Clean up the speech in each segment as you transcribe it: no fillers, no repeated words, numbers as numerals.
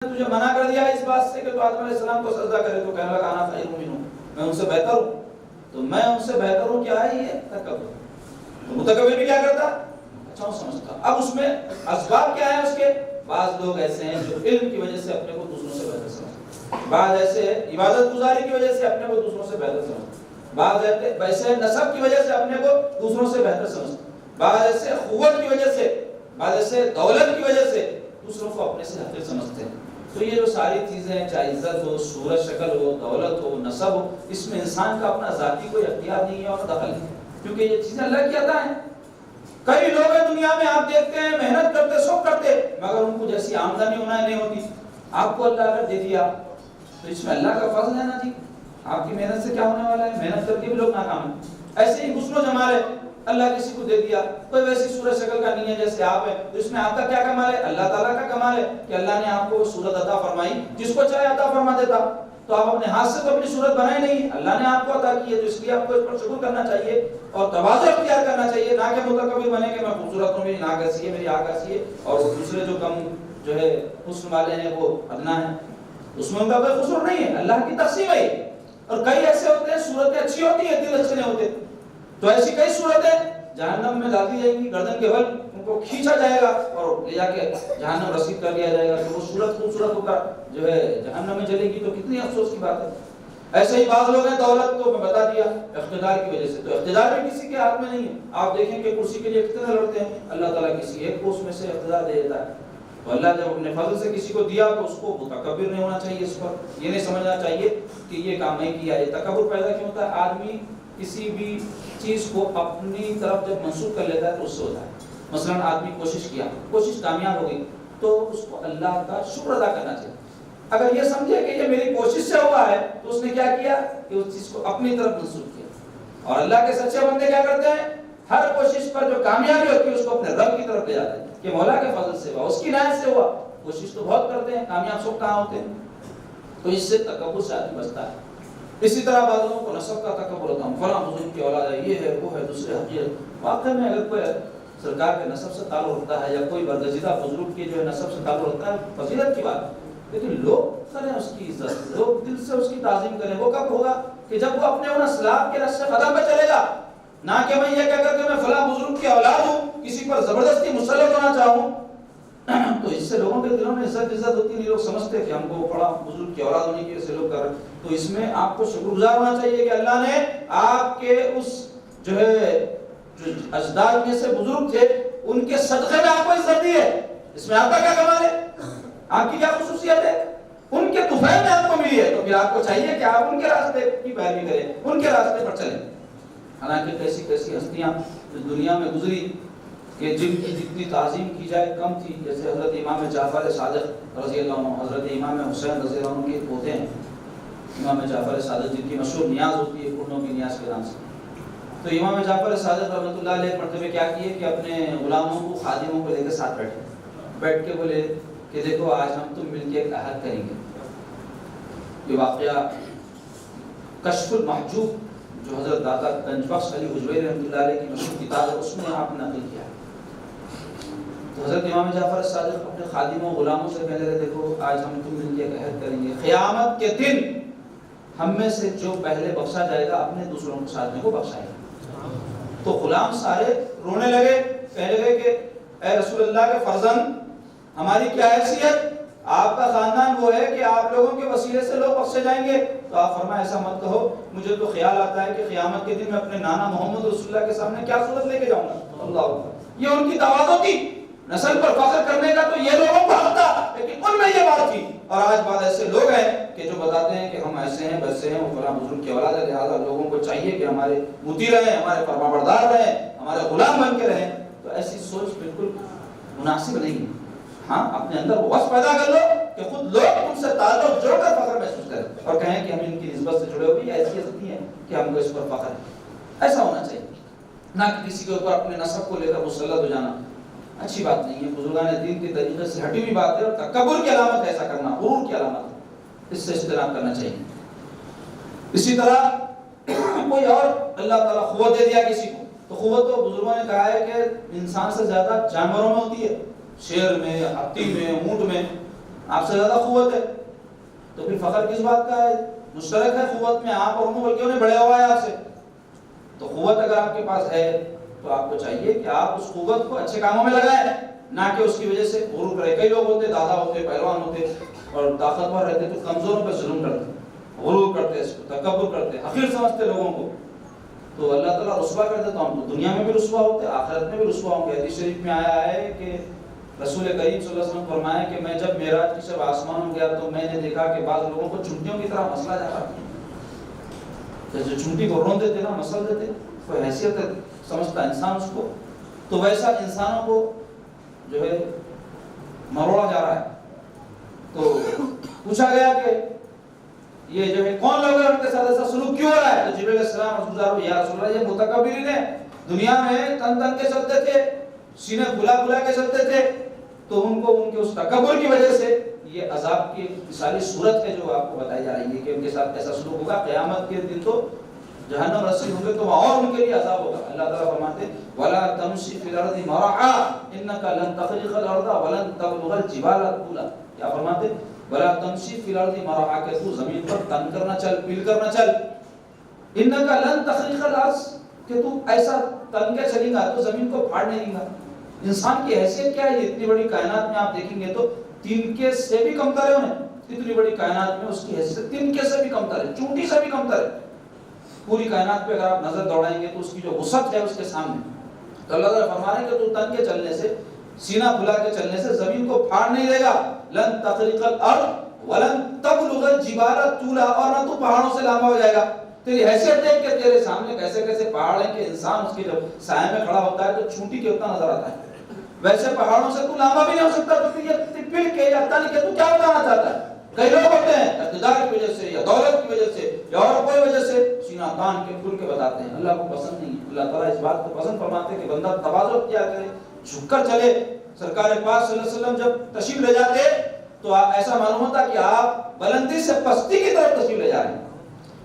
تجھے منع کر دیا اس بات سے کہ تو آدم علیہ السلام کو سجدہ کرے تو کہنے لگا انا خیر منہ، میں ان سے بہتر ہوں. تو میں ان سے بہتر ہوں کیا ہے یہ تکبر. تو متکبر بھی کیا کرتا؟ اچھا سمجھتا. اب اس میں اسباب کیا ہیں اس کے؟ بعض لوگ ایسے ہیں جو علم کی وجہ سے اپنے کو دوسروں سے بہتر سمجھتے ہیں، بعض ایسے عبادت گزاری کی وجہ سے اپنے کو دوسروں سے بہتر سمجھتے ہیں، بعض ایسے نسب کی وجہ سے اپنے کو دوسروں سے بہتر سمجھتے ہیں، بعض ایسے قوت کی وجہ سے، بعض ایسے دولت کی وجہ سے دوسروں کو اپنے سے حقیر سمجھتے ہیں. تو یہ جو ساری چیزیں ہیں، چاہے عزت ہو، صورت شکل ہو، دولت ہو، نسب ہو، اس میں انسان کا اپنا ذاتی کوئی اختیار نہیں ہے اور دخل نہیں، کیونکہ یہ چیزیں اللہ کی عطا ہیں. کئی لوگ ہیں دنیا میں آپ دیکھتے ہیں محنت کرتے سب کرتے مگر ان کو جیسی آمدنی ہونا نہیں ہوتی. آپ کو اللہ اگر دے دیا تو اس میں اللہ کا فضل ہے نا جی. آپ کی محنت سے کیا ہونے والا ہے؟ محنت کر کے بھی لوگ ناکام ہیں. ایسے ہی حسن و جمال ہے، اللہ کسی کو دے دیا، کوئی ویسی صورت شکل کا نہیں ہے جیسے آپ ہیں، تو اس میں آپ کا کیا کمال ہے؟ اللہ تعالیٰ کا کمال ہے کہ اللہ نے آپ کو صورت عطا فرمائی. جس کو چاہے عطا فرما دیتا. تو آپ اپنے ہاتھ سے تو اپنی صورت بنائے نہیں، اللہ نے آپ کو عطا کی ہے، تو اس لیے آپ کو اس پر شکر کرنا چاہیے اور تواضع اختیار کرنا چاہیے، نہ کہ متکبر بنے کہ میں خوبصورت ہوں، میری ناک ایسی ہے، میری آنکھ ایسی ہے، اور دوسرے جو کم جو ہے حسن والے ہیں وہ ادنا ہے. اس میں ان کا کوئی قصور نہیں ہے، اللہ کی تقسیم ہے. اور کئی ایسے ہوتے ہیں صورتیں اچھی ہوتی ہیں، دل اچھے نہیں ہوتے. تو ایسی کئی صورتیں جہنم میں ڈال دی جائیں گی، گردن کے بل ان کو کھینچا جائے گا اور لے جا کے جہنم رسید کر دیا جائے گا. تو وہ صورت خوبصورت ہو کر جو ہے جہنم میں چلے گی، تو کتنی افسوس کی بات ہے. ایسے ہی بعض لوگ ہیں دولت تو میں بتا دیا اقتدار کی وجہ سے، تو اقتدار بھی کسی کے ہاتھ میں نہیں ہے. آپ دیکھیں کہ کرسی کے لیے کتنے لڑتے ہیں، اللہ تعالیٰ کسی ایک کو اس میں سے اقتدار دے دیتا ہے. تو اللہ جب اپنے فضل سے کسی کو دیا تو اس کو متکبر نہیں ہونا چاہیے، اس پر یہ نہیں سمجھنا چاہیے کہ یہ کام نہیں کیا. یہ تکبر پیدا کیوں ہوتا ہے؟ آدمی کسی بھی چیز کو اپنی طرف جب منسوخ کر لیتا ہے تو اس سے ہوتا ہے. مثلا آدمی کوشش کیا، کوشش کامیاب ہو گئی، تو اس کو اللہ کا شکر ادا کرنا چاہیے. اگر یہ سمجھے کہ یہ میری کوشش سے ہوا ہے تو اس نے کیا کیا کہ اس چیز کو اپنی طرف منسوخ کیا. اور اللہ کے سچے بندے کیا کرتے ہیں؟ ہر کوشش پر جو کامیابی ہوتی ہے اس کو اپنے رب کی طرف لے جاتے ہیں کہ مولا کے فضل سے ہوا، اس کی عنایت سے ہوا. کوشش تو بہت کرتے ہیں، کامیاب سب کہاں ہوتے ہیں. تو اس سے تکبر سے آدمی بچتا ہے. اسی طرح بعض لوگوں کو نسب کا تکبر ہوتا ہے، فلاں بزرگ کی اولاد ہے، یہ ہے وہ ہے، دوسرے حقیر. واقعی میں اگر کوئی سرکار کے نسب سے تعلق رکھتا ہے یا کوئی برگزیدہ بزرگ کے جو ہے نسب سے تعلق رکھتا ہے، فضیلت کی بات ہے. لیکن لوگ کریں اس کی عزت، لوگ دل سے اس کی تعظیم کریں. وہ کب ہوگا؟ کہ جب وہ اپنے ان اسلاف کے رشتے قدم پہ چلے گا. نہ کہ میں یہ کہہ کر کے میں فلاں بزرگ کی اولاد ہوں، کسی پر زبردستی مسلط ہونا چاہوں. تو اس سے لوگوں کے دلوں میں عزت ہوتی ہے. لوگ سمجھتے ہیں کہ ہم کو بڑا بزرگ کی اولاد ہونے کی وجہ سے لوگ کر رہے ہیں. تو اس میں آپ کو شکر گزار ہونا چاہیے کہ اللہ نے آپ کے اس جو ہے جو اجداد میں سے بزرگ تھے ان کے صدقے میں آپ کو عزت دی ہے. اس میں آپ کا کیا کمال ہے؟ آپ کی کیا خصوصیت ہے؟ ان کے طفیل میں آپ کو ملی ہے، تو پھر آپ کو چاہیے کہ آپ ان کے راستے کی پیروی کریں، ان کے راستے پر چلیں. حالانکہ کیسی کیسی ہستیاں دنیا میں گزری کہ جن کی جتنی تعظیم کی جائے کم تھی. جیسے حضرت امام جعفر صادق رضی اللہ عنہ، حضرت امام حسین رضی اللہ عنہ کے پوتے ہیں امام جعفر صادق، جن کی مشہور نیاز ہوتی ہے پرنوں کی نیاز کے نام سے. تو امام جعفر صادق رحمۃ اللہ علیہ مرتبہ کیا کیے کہ اپنے غلاموں کو، خادموں کو لے کے ساتھ بیٹھ کے بولے کہ دیکھو آج ہم تم مل کے ایک عہد کریں گے. یہ واقعہ کشف المحجوب جو حضرت داتا گنج بخش علی حجویری رحمۃ اللہ علیہ کی مشہور کتاب ہے اس میں آپ نے نقل کیا ہے. تو حضرت امام جعفر صادق اپنے خادموں غلاموں سے کہہ رہے دیکھو آج ہم تم مل کے ایک عہد کریں گے، قیامت کے دن ہم میں سے جو پہلے بخشا جائے گا اپنے دوسروں کو ساتھ میں کو بخشائے گا. تو غلام سارے رونے لگے، کہنے لگے کہ اے رسول اللہ کے فرزند، ہماری کیا حیثیت؟ آپ کا خاندان وہ ہے کہ آپ لوگوں کے وسیلے سے لوگ بخشے جائیں گے. تو آپ فرمائے ایسا مت کہو، مجھے تو خیال آتا ہے کہ قیامت کے دن میں اپنے نانا محمد رسول اللہ کے سامنے کیا صورت لے کے جاؤں گا. اللہ، یہ ان کی تواضع تھی. نسل پر فخر کرنے کا تو یہ لوگوں کو حق تھا، لیکن ان میں یہ بات تھی. اور آج بعض ایسے لوگ ہیں کہ جو بتاتے ہیں کہ ہم ایسے ہیں ویسے ہیں، وہ فلاں بزرگ کی اولاد ہے، لہٰذا لوگوں کو چاہیے کہ ہمارے مطیع رہیں، ہمارے فرمانبردار رہیں، ہمارے غلام بن کے رہیں. تو ایسی سوچ بالکل مناسب نہیں ہے. ہاں، اپنے اندر وہ وصف پیدا کر لو کہ خود لوگ تم سے تعلق جوڑ کر فخر محسوس کریں اور کہیں کہ ہم ان کی نسبت سے جڑے ہوئے، ایسی حیثیت نہیں ہے کہ ہم کو اس پر فخر ہے. ایسا ہونا چاہیے، نہ کہ کسی کے اوپر اپنے نسب کو لے کر مسلط ہو جانا. اچھی بات نہیں ہے، بزرگان دین کے طریقے سے ہٹی ہوئی بات ہے، اور تکبر کی علامت ایسا کرنا، غرور کی علامت ہے. اس سے اجتناب کرنا چاہیے. اسی طرح کوئی اور اللہ تعالیٰ قوت دے دیا کسی کو، تو قوت تو بزرگوں نے کہا ہے کہ انسان سے زیادہ جانوروں میں ہوتی ہے، شیر میں، ہاتھی میں، اونٹ میں. آپ سے زیادہ قوت ہے، تو پھر فخر کس بات کا ہے؟ مشترک ہے قوت میں، آپ اور انہوں بلکہ انہیں بڑھیا ہوا ہے آپ سے. تو قوت اگر آپ کے پاس ہے تو آپ کو چاہیے کہ آپ اس قوت کو اچھے کاموں میں لگائیں، نہ کہ اس کی وجہ سے غرور کریں. کئی لوگ ہوتے، دادا ہوتے، پہلوان ہوتے اور طاقتور رہتے تو کمزوروں پہ ظلم کرتے، غرور کرتے، اس کو تکبر کرتے، حقیر سمجھتے لوگوں کو، تو اللہ تعالیٰ رسوا کر دیتا. ہم تو دنیا میں بھی رسوا ہوتے، آخرت میں بھی رسوا ہوں گے. حدیث شریف میں آیا ہے کہ رسول کریم صلی اللہ علیہ وسلم فرمایا کہ میں جب معراج کی شب آسمان میں گیا تو میں نے دیکھا کہ بعض لوگوں کو چونٹیوں کی طرح مسلا جا رہا تھا. جیسے چونٹی کو رون دیتے نا، مسل دیتے، کوئی حیثیت سمجھتا انسان اس کو، تو ویسا انسانوں کو جو ہے مروڑا جا رہا ہے. تو پوچھا گیا کہ یہ جو ہے کون لوگ ہیں، ان کے ساتھ ایسا سلوک کیوں ہو رہا ہے؟ تو جبریل علیہ السلام عرض یا رسول اللہ، یہ متکبرین ہیں، دنیا میں تن تن کے چلتے تھے، سینے پھلا پھلا کے چلتے تھے، تو ان کو ان کے اس تکبر کی وجہ سے یہ عذاب کی مثالی صورت ہے جو آپ کو بتائی جا رہی ہے کہ ان کے ساتھ ایسا سلوک ہوگا. قیامت کے دن تو جہنم رسی ہوں گے تو اور ان کے لیے عذاب ہوگا. اللہ تعالیٰ فرماتے ہیں وَلَا تَمْشِ فِي الْأَرْضِ مَرَحًا إِنَّكَ لَن تَخْرِقَ الْأَرْضَ وَلَن تَبْلُغَ الْجِبَالَ طُولًا. کیا فرماتے ہیں؟ وَلَا تَمْشِ فِي الْأَرْضِ مَرَحًا، کہ تو زمین پر تن کرنا چل، پل کرنا چل. إِنَّكَ لَن تَخْرِقَ الْأَرْضَ، کہ تو ایسا تن کے چلیں گا تو زمین کو پھاڑ نہیں گا. انسان کی حیثیت کیا ہے؟ اتنی بڑی کائنات میں آپ دیکھیں گے تو تنکے سے بھی کمتر ہے انہیں. اتنی بڑی کائنات میں اس کی حیثیت تنکے سے بھی کمتر ہے، چونٹی سے بھی کمتر ہے. پوری کائنات پہ اگر آپ نظر دوڑائیں گے تو اس کی جو وسعت ہے اس کے سامنے. تو اللہ تعالیٰ فرما رہے ہیں کہ تو تن کے چلنے سے، سینہ پھلا کے چلنے سے زمین کو پھاڑ نہیں دے گا. لن تخرق الارض ولن تبلغ الجبال طولا، اور نہ تو پہاڑوں سے لمبا ہو جائے گا. تیری حیثیت دیکھ کے تیرے سامنے کیسے کیسے پہاڑ ہیں کہ انسان اس کے جب سائے میں کھڑا ہوتا ہے تو چونٹی کے اتنا نظر آتا ہے. ویسے پہاڑوں سے تو لمبا بھی نہیں ہو سکتا. تو یہ پل کے یا تن کے تو کیا بتانا چاہتا ہے؟ کئی لوگ ہوتے ہیں اقتدار کی وجہ سے یا دولت کی وجہ سے یا اور کوئی وجہ سے سینہ تان کے کھل کے بتاتے ہیں. اللہ کو پسند نہیں ہے. اللہ تعالیٰ اس بات کو پسند فرماتے ہیں کہ بندہ تواضع کیا کرے، جھک کر چلے. سرکار پاک صلی اللہ علیہ وسلم جب تشریف لے جاتے تو ایسا معلوم ہوتا کہ آپ بلندی سے پستی کی طرف تشریف لے جا رہے ہیں.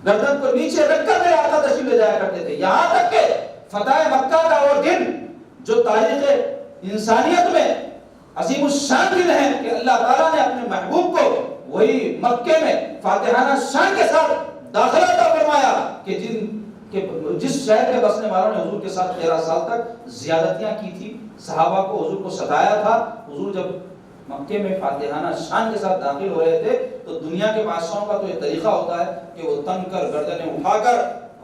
گردن کو نیچے رکھ کر میرے آقا تشریف لے جایا کرتے تھے. یہاں تک کہ فتح مکہ کا وہ دن جو تاریخ انسانیت میں عظیم الشان دن ہے کہ اللہ تعالیٰ نے اپنے محبوب کو وہی مکے میں فاتحانہ شان کے ساتھ داخلہ عطا فرمایا کہ جس شہر کے بسنے والوں نے حضور کے ساتھ 13 سال تک زیادتیاں کی تھی، صحابہ کو حضور کو ستایا تھا، حضور جب مکے میں فاتحانہ شان کے ساتھ داخل ہو رہے تھے تو دنیا کے بادشاہوں کا تو یہ طریقہ ہوتا ہے کہ وہ تن کر گردنیں اٹھا کر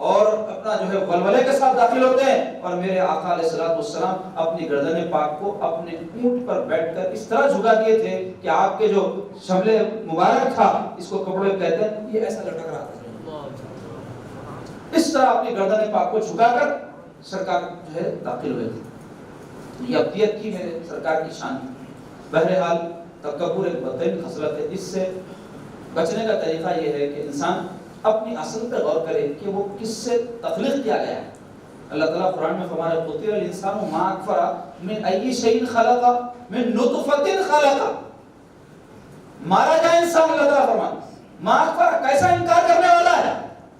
اور اپنا جو ہے ولولے کے ساتھ داخل ہوتے ہیں. اور میرے آقا علیہ الصلوۃ والسلام اپنی گردن پاک کو اپنے اونٹ پر بیٹھ کر اس طرح جھکا دیے تھے کہ آپ کے جو شملے مبارک تھا، اس کو کپڑے کہتے ہیں، یہ ایسا لٹک رہا تھا. اس طرح اپنی گردن پاک کو جھکا کر سرکار جو ہے داخل ہوئے تھے. یہ ابدیت کی میرے سرکار کی شان. بہرحال تکبر ایک بدترین خصلت ہے. اس سے بچنے کا طریقہ یہ ہے کہ انسان اپنی اصل پہ غور کرے کہ وہ کس سے تخلیق کیا گیا ہے. اللہ تعالیٰ قرآن میں فرمایا قتل الانسان ما اکفر من ای شیء خلق من نطفۃ خلق. مارا جائے انسان، اللہ تعالیٰ فرمایا ما اکفر، کیسا انکار کرنے والا ہے،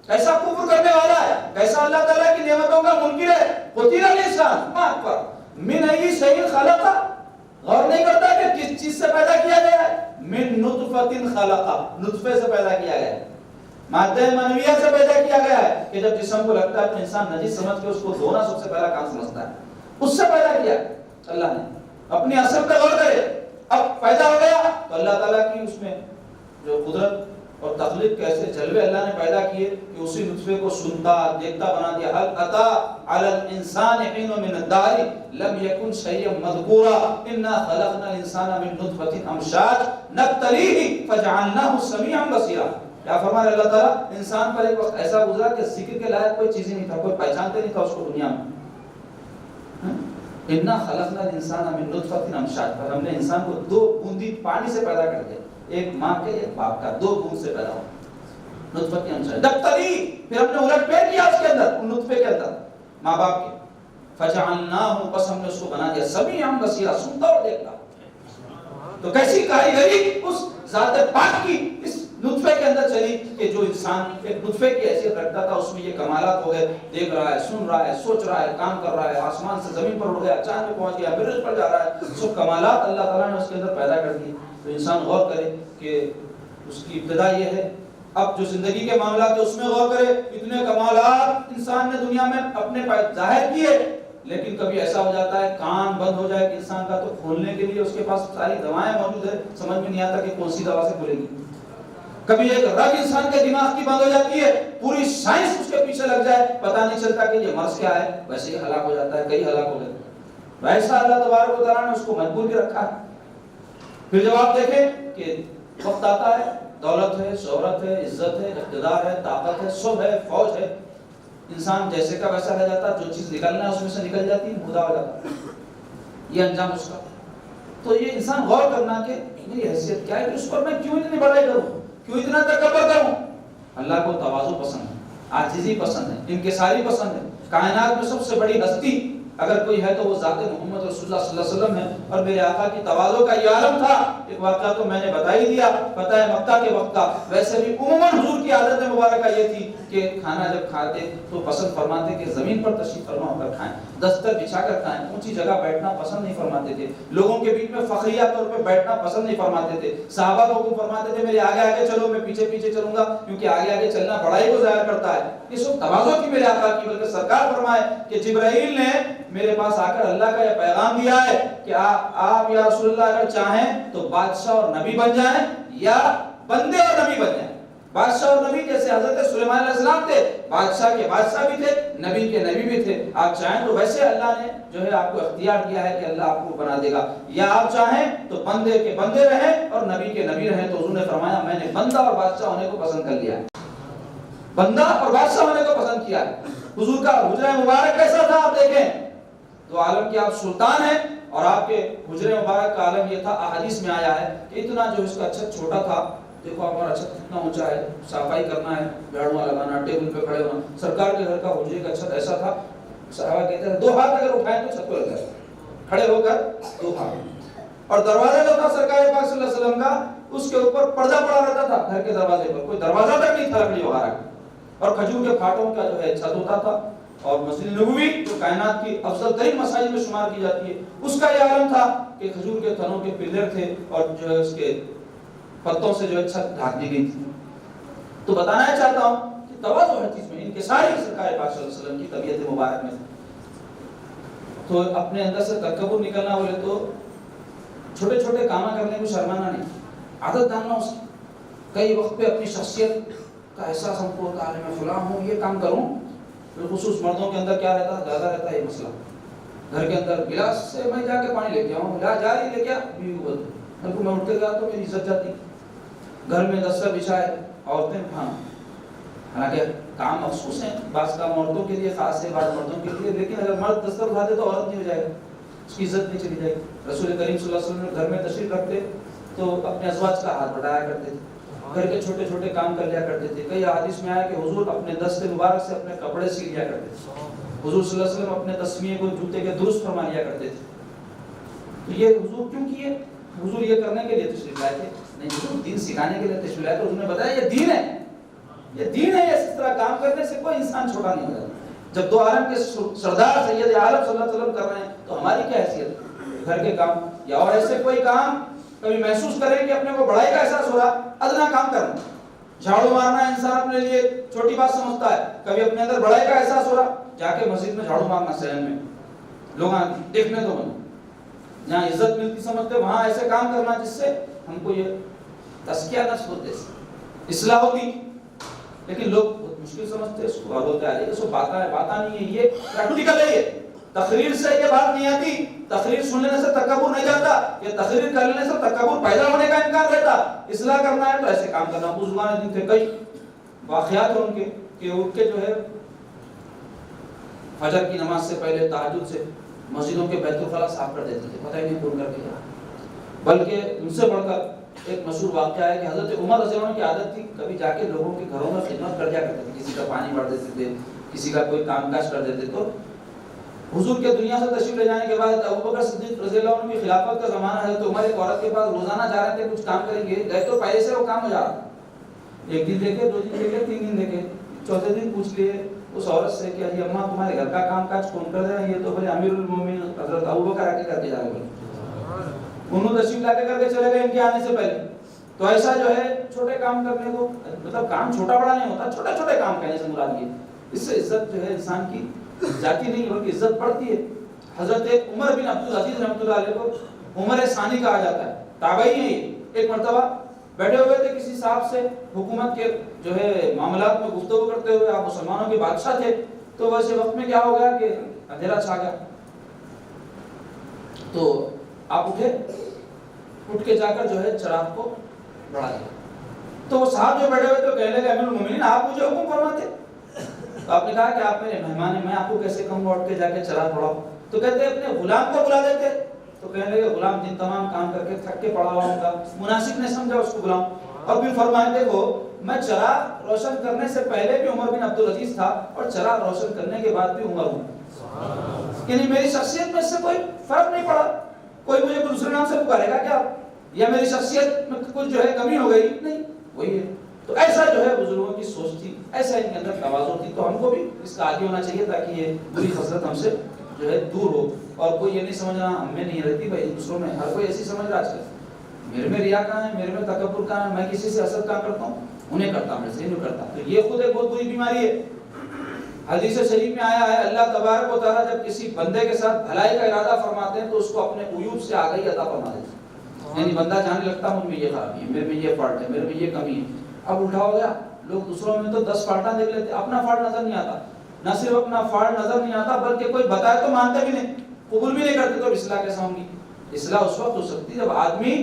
کیسا کفر کرنے والا ہے، کیسا اللہ تعالیٰ کی نعمتوں کا منکر ہے. قتل الانسان ما اکفر من ای شیء خلق، غور نہیں کرتا کہ کس چیز سے پیدا کیا گیا ہے. من نطفۃ خلق، نطفے سے پیدا کیا گیا ہے، مادہ منویہ سے پیدا کیا گیا ہے کہ جب جسم کو لگتا ہے تو انسان نجس سمجھ کے اس کو دھونا سب سے پہلا کام سمجھتا ہے. اس سے پیدا کیا اللہ نے. اپنی اصل پہ غور کرے. اب پیدا ہو گیا تو اللہ تعالیٰ کی اس میں جو قدرت اور تخلیق کے ایسے جلوے اللہ نے پیدا کیے کہ اسی نطفے کو سنتا دیکھتا بنا دیا. هل اتى على الانسان حين من الدهر لم يكن شيئا مذكورا انا خلقنا الانسان من نطفة امشاج نبتليه فجعلناه سميعا بصيرا. کیا فرمایا اللہ تعالیٰ؟ انسان پر ایک وقت ایسا گزرا کہ ذکر کے لائق کوئی چیز ہی نہیں تھا، کوئی پہچانتے نہیں تھا اس کو دنیا میں. انا خلقنا الانسان من نطفة امشاج، پر ہم نے انسان کو 2 بوندی پانی سے پیدا کر دیا. ایک ماں کے ایک باپ کا 2 بوند سے پیدا ہوا. نطفة امشاج نبتلی، پھر ہم نے الٹ پھیر کیا اس کے اندر، ان نطفے کے اندر ماں باپ کے. فجعلناه، پس ہم نے اس کو بنا دیا سمیعا بصیرا، سنتا اور دیکھتا. تو کیسی کاریگری اس ذات پاک کی اس نطفے کے اندر چلی کہ جو انسان ایک نطفے کی حیثیت رکھتا تھا اس میں یہ کمالات ہو گئے. دیکھ رہا ہے، سن رہا ہے، سوچ رہا ہے، کام کر رہا ہے، آسمان سے زمین پر اڑ گیا، چاند پہ پہنچ گیا، مرج پر جا رہا ہے. سب کمالات اللہ تعالیٰ نے اس کے اندر پیدا کر دیے. تو انسان غور کرے کہ اس کی ابتدا یہ ہے. اب جو زندگی کے معاملات ہے اس میں غور کرے. اتنے کمالات انسان نے دنیا میں اپنے ظاہر کیے، لیکن کبھی ایسا ہو جاتا ہے کان بند ہو جائے کہ انسان کا، تو کھولنے کے لیے اس کے پاس ساری دوائیں موجود ہیں، سمجھ میں نہیں آتا کہ کون سی دوا سے کھلے گی. کبھی ایک رگ انسان کے دماغ کی بند ہو جاتی ہے، پوری سائنس اس کے پیچھے لگ جائے، پتہ نہیں چلتا کہ یہ مرض کیا ہے، ویسے ہی ہلاک ہو جاتا ہے. کئی ہلاک ہو گئے. ویسا اللہ تبارک و تعالیٰ نے اس کو مجبور بھی رکھا ہے. پھر جب آپ دیکھیں کہ وقت آتا ہے، دولت ہے، شہرت ہے، عزت ہے، اقتدار ہے، طاقت ہے، سب ہے، فوج ہے، انسان جیسے کا ویسا رہ جاتا ہے. جو چیز نکلنا ہے اس میں سے نکل جاتی ہے، خدا ہو جاتا ہے. یہ انجام اس کا. تو یہ انسان غور کرنا کہ میری حیثیت کیا ہے کہ اس پر میں کیوں اتنی بڑائی کروں، کیوں اتنا تکبر کروں. اللہ کو تواضع پسند ہے، عاجزی پسند ہے، انکساری پسند ہے. کائنات میں سب سے بڑی ہستی اگر کوئی ہے تو وہ ذات محمد رسول اللہ صلی اللہ علیہ وسلم ہے. اور میرے آقا کی تواضع کا یہ عالم تھا. ایک واقعہ تو میں نے بتا ہی دیا، پتہ ہے مکہ کے وقت کا. ویسے بھی عموماً حضور کی عادت مبارکہ یہ تھی کہ کھانا جب کھاتے تو پسند فرماتے کہ زمین پر تشریف فرما ہو کر کھائیں، دستر بچھا کر کھائیں. اونچی جگہ بیٹھنا پسند نہیں فرماتے تھے. لوگوں کے بیچ میں فخریہ طور پہ بیٹھنا پسند نہیں فرماتے تھے. صحابہ کو فرماتے تھے میرے آگے آگے چلو، میں پیچھے پیچھے چلوں گا، کیونکہ آگے آگے چلنا بڑائی کو ظاہر کرتا ہے. یہ سب تواضع کی میرے آقا کی. بلکہ سرکار فرمائے کہ جبرائیل نے میرے پاس آ کر اللہ کا یہ پیغام دیا ہے کہ آپ یا رسول اللہ اگر چاہیں تو بادشاہ اور نبی بن جائیں یا بندے اور نبی بن جائیں. بادشاہ اور نبی جیسے حضرت سلیمان علیہ السلام تھے، بادشاہ کے بادشاہ بھی تھے، نبی کے نبی بھی تھے. آپ چاہیں تو ویسے اللہ نے جو ہے آپ کو اختیار دیا ہے کہ اللہ آپ کو بنا دے گا. یا آپ چاہیں تو بندے کے بندے رہیں اور نبی کے نبی رہیں. تو حضور نے فرمایا میں نے بندہ اور بادشاہ ہونے کو پسند کر لیا ہے، بندہ اور بادشاہ ہونے کو پسند کیا ہے. حضور کا حجرہ مبارک کیسا تھا آپ دیکھیں. تو عالم کے آپ سلطان ہیں اور آپ کے حجرہ مبارک کا عالم یہ تھا. احادیث میں آیا ہے کہ اتنا جو اس کا چھت چھوٹا تھا. دیکھو ہمارا چھت کتنا اونچا ہے، صفائی کرنا ہے، جھاڑو لگانا، ٹیبل پہ کھڑے ہونا. سرکار کے گھر کا حجرے کا چھت ایسا تھا، صحابہ کہتے ہیں 2 ہاتھ اگر اٹھائیں تو چھت پہ لگ جائے، کھڑے ہو کر 2 ہاتھ. اور دروازہ جو تھا سرکار پاک صلی اللہ علیہ وسلم کا، اس کے اوپر پردہ پڑا رہتا تھا. گھر کے دروازے پر کوئی دروازہ تک نہیں تھا لکڑی وغیرہ. اور کھجور کے پھاٹوں کا جو ہے چھت ہوتا تھا. اور مسجد نبوی جو کائنات کی افضل ترین مساجد میں شمار کی جاتی ہے، اس کا یہ عالم تھا کہ کھجور کے تنوں کے پلر تھے اور جو ہے اس کے پتوں سے جو ہے چھت ڈھک دی گئی تھی. تو بتانا چاہتا ہوں کہ تواضع ہر چیز میں، ان کے ساری سرکار پاک صلی اللہ علیہ وسلم کی طبیعت مبارک میں تھی. تو اپنے اندر سے تکبر نکلنا بولے تو چھوٹے چھوٹے کام کرنے کو شرمانا نہیں، عادت ڈالنا اس کی. کئی وقت پہ اپنی شخصیت کا احساس ہم کو ہوتا ہے میں فلاں ہوں، یہ کام کروں. بالخصوص مردوں کے اندر کیا رہتا ہے، زیادہ رہتا ہے یہ مسئلہ. گھر کے اندر گلاس سے میں جا کے پانی لے کے آؤں، جا رہی لے کے بیوی کو بولتے میں اٹھتے گیا تو میری عزت جاتی. گھر میں دستر بچھائے عورتیں ہاں، حالانکہ کام مخصوص ہیں، بعض کام عورتوں کے لیے خاص ہے، بعض مردوں کے لیے. لیکن اگر مرد دستر اٹھاتے تو عورت نہیں ہو جائے گا، اس کی عزت نہیں چلی جائے گی. رسول کریم صلی اللہ علیہ وسلم گھر میں تشریف رکھتے تو اپنے ازواج کا ہاتھ بڑھایا کرتے تھے، گھر کے چھوٹے چھوٹے کام کر لیا کرتے تھے. کئی احادیث میں آیا کہ حضور اپنے دست مبارک سے اپنے کپڑے سی لیا کرتے تھے. حضور صلی اللہ علیہ وسلم اپنے تسمیے کو جوتے کے درست فرما لیا کرتے تھے. تو یہ حضور کیوں کیے؟ حضور یہ کرنے کے لیے تشریف لائے تھے؟ نہیں، حضور دین سکھانے کے لیے تشریف لائے تھے. حضور نے بتایا یہ دین ہے، یہ دین ہے. اس طرح کام کرنے سے کوئی انسان چھوٹا نہیں ہو جاتا. جب 2 عالم کے سردار سید عالم صلی اللہ علیہ وسلم کر رہے ہیں تو ہماری کیا حیثیت؟ گھر کے کام یا اور ایسے کوئی کام کبھی محسوس کریں کہ اپنے کو بڑائی کا احساس ہو رہا، ادنا کام کرنا. جھاڑو مارنا انسان اپنے لیے چھوٹی بات سمجھتا ہے. کبھی اپنے اندر بڑائی کا احساس ہو رہا، جا کے مسجد میں جھاڑو مارنا، صحن میں لوگ دیکھنے تو بنے، جہاں عزت ملتی سمجھتے وہاں ایسے کام کرنا جس سے ہم کو یہ تزکیہ نفس ہوتے اصلاح ہوتی. لیکن لوگ بہت مشکل سمجھتے اس کو، اور بولتے ہیں یہ سب باتیں نہیں ہے، یہ پریکٹیکل ہے. یہ تقریر سے یہ بات نہیں آتی، تقریر سن لینے سے تکبر نہیں جاتا، یہ تقریر کر لینے سے تکبر پیدا ہونے کا امکان رہتا. اصلاح کرنا ہے تو ایسے کام کرنا. بزرگان دین تھے، کئی واقعات ہیں ان کے کہ اٹھ کے جو ہے فجر کی نماز سے پہلے تہجد سے مسجدوں کے بیت الخلا صاف کر دیتے تھے، پتہ ہی نہیں کون کر کے. بلکہ ان سے بڑھ کر ایک مشہور واقعہ ہے کہ حضرت عمر رضی اللہ عنہ کی عادت تھی کبھی جا کے لوگوں کے گھروں میں خدمت کر دیا کرتے تھے. کسی کا پانی بھر دیتے تھے، کسی کا کوئی کام کاج کر دیتے. تو حضور کے دنیا سے تشریف لے جانے کے بعد ابوبکر صدیق رضی اللہ عنہ کی خلافت کا زمانہ ہے. تو عمر ایک عورت کے پاس روزانہ جا رہے تھے، کچھ کام کریں گے، گئے تو پہلے سے وہ کام ہو جا رہا. 1 دن دیکھے، 2 دن دیکھے، 3 دن دیکھے، چوتھے دن پوچھ لیے اس عورت سے کہ جی اماں تمہارے گھر کا کام کاج کون کر رہے ہیں؟ یہ تو بولے امیر المومنین حضرت ابوبکر آ کے کر کے جا رہے. انہوں تشریف لا کے کر کے چلے گئے ان کے آنے سے پہلے. تو ایسا جو ہے چھوٹے کام کرنے کو, مطلب کام چھوٹا بڑا نہیں ہوتا, چھوٹے چھوٹے کام کہنے سے مراد یہ, اس سے عزت جو ہے انسان کی جاتی نہیں بلکہ عزت بڑھتی ہے. حضرت عمر بن عبدالعزیز رحمۃ اللہ علیہ کو عمر ثانی کہا جاتا ہے, تابعی ہیں. ایک مرتبہ بیٹھے ہوئے تھے کسی صاحب سے, حکومت کے جو ہے معاملات میں گفتگو کرتے ہوئے, آپ مسلمانوں کے بادشاہ تھے, تو ویسے وقت میں کیا ہو گیا کہ اندھیرا چھا گیا, تو آپ اٹھ کے جا کر جو ہے چراغ کو بڑھا دیا. تو وہ صاحب جو بیٹھے ہوئے تو کہنے لگے امیر المومنین آپ مجھے حکم فرماتے. تو آپ نے کہا کہ آپ میرے مہمان ہیں, میں آپ کو کیسے کہوں گا اٹھ کے جا کے چراغ بڑھاؤ. تو کہتے اپنے غلام کو بلا دیتے. تو کہنے لگے غلام دن تمام کام کر کے تھک کے پڑا ہوا ہوں گا, مناسب نہیں سمجھا اس کو بلاؤں. اور پھر فرمائے دیکھو میں چراغ روشن کرنے سے پہلے بھی عمر بن عبدالعزیز تھا اور چراغ روشن کرنے کے بعد بھی عمر ہوں. یعنی میری شخصیت میں اس سے کوئی فرق نہیں پڑا. کوئی مجھے دوسرے نام سے پکارے گا کیا, یا میری شخصیت میں کچھ جو ہے کمی ہو گئی نہیں, وہی ہے. تو ایسا جو ہے بزرگوں کی سوچ تھی, ایسا ان کے اندر تواضع تھی. تو ہم کو بھی اس کا عادی ہونا چاہیے تاکہ یہ بری خصلت ہم سے جو ہے دور ہو. اور کوئی یہ نہیں سمجھنا ہم میں نہیں رہتی بھائی دوسروں میں, ہر کوئی ایسی سمجھ رہا آج کل میرے میں ریا کہاں ہے, میرے میں تکبر کہاں ہے, میں کسی سے حسد کہاں کرتا ہوں, انہیں کرتا ہوں, ایسے نہیں کرتا. تو یہ خود ایک بہت بری بیماری ہے. حدیث شریف میں آیا ہے اللہ تبارک و تعالیٰ جب کسی بندے کے ساتھ بھلائی کا ارادہ فرماتے ہیں تو اس کو اپنے عیوب سے آگاہی عطا فرما دیتے ہیں. یعنی بندہ جاننے لگتا مجھ میں یہ خرابی ہے, میرے میں یہ فالٹ ہے, میرے میں یہ کمی ہے. اب الٹا ہو گیا, لوگ دوسروں میں تو 10 فالٹاں دیکھ لیتے, اپنا فالٹ نظر نہیں آتا. نہ صرف اپنا فالٹ نظر نہیں آتا بلکہ کوئی بتائے تو مانتے بھی نہیں, قبول بھی نہیں کرتے. تو اصلاح کیسا ہوگی؟ اصلاح اس وقت ہو سکتی ہے جب آدمی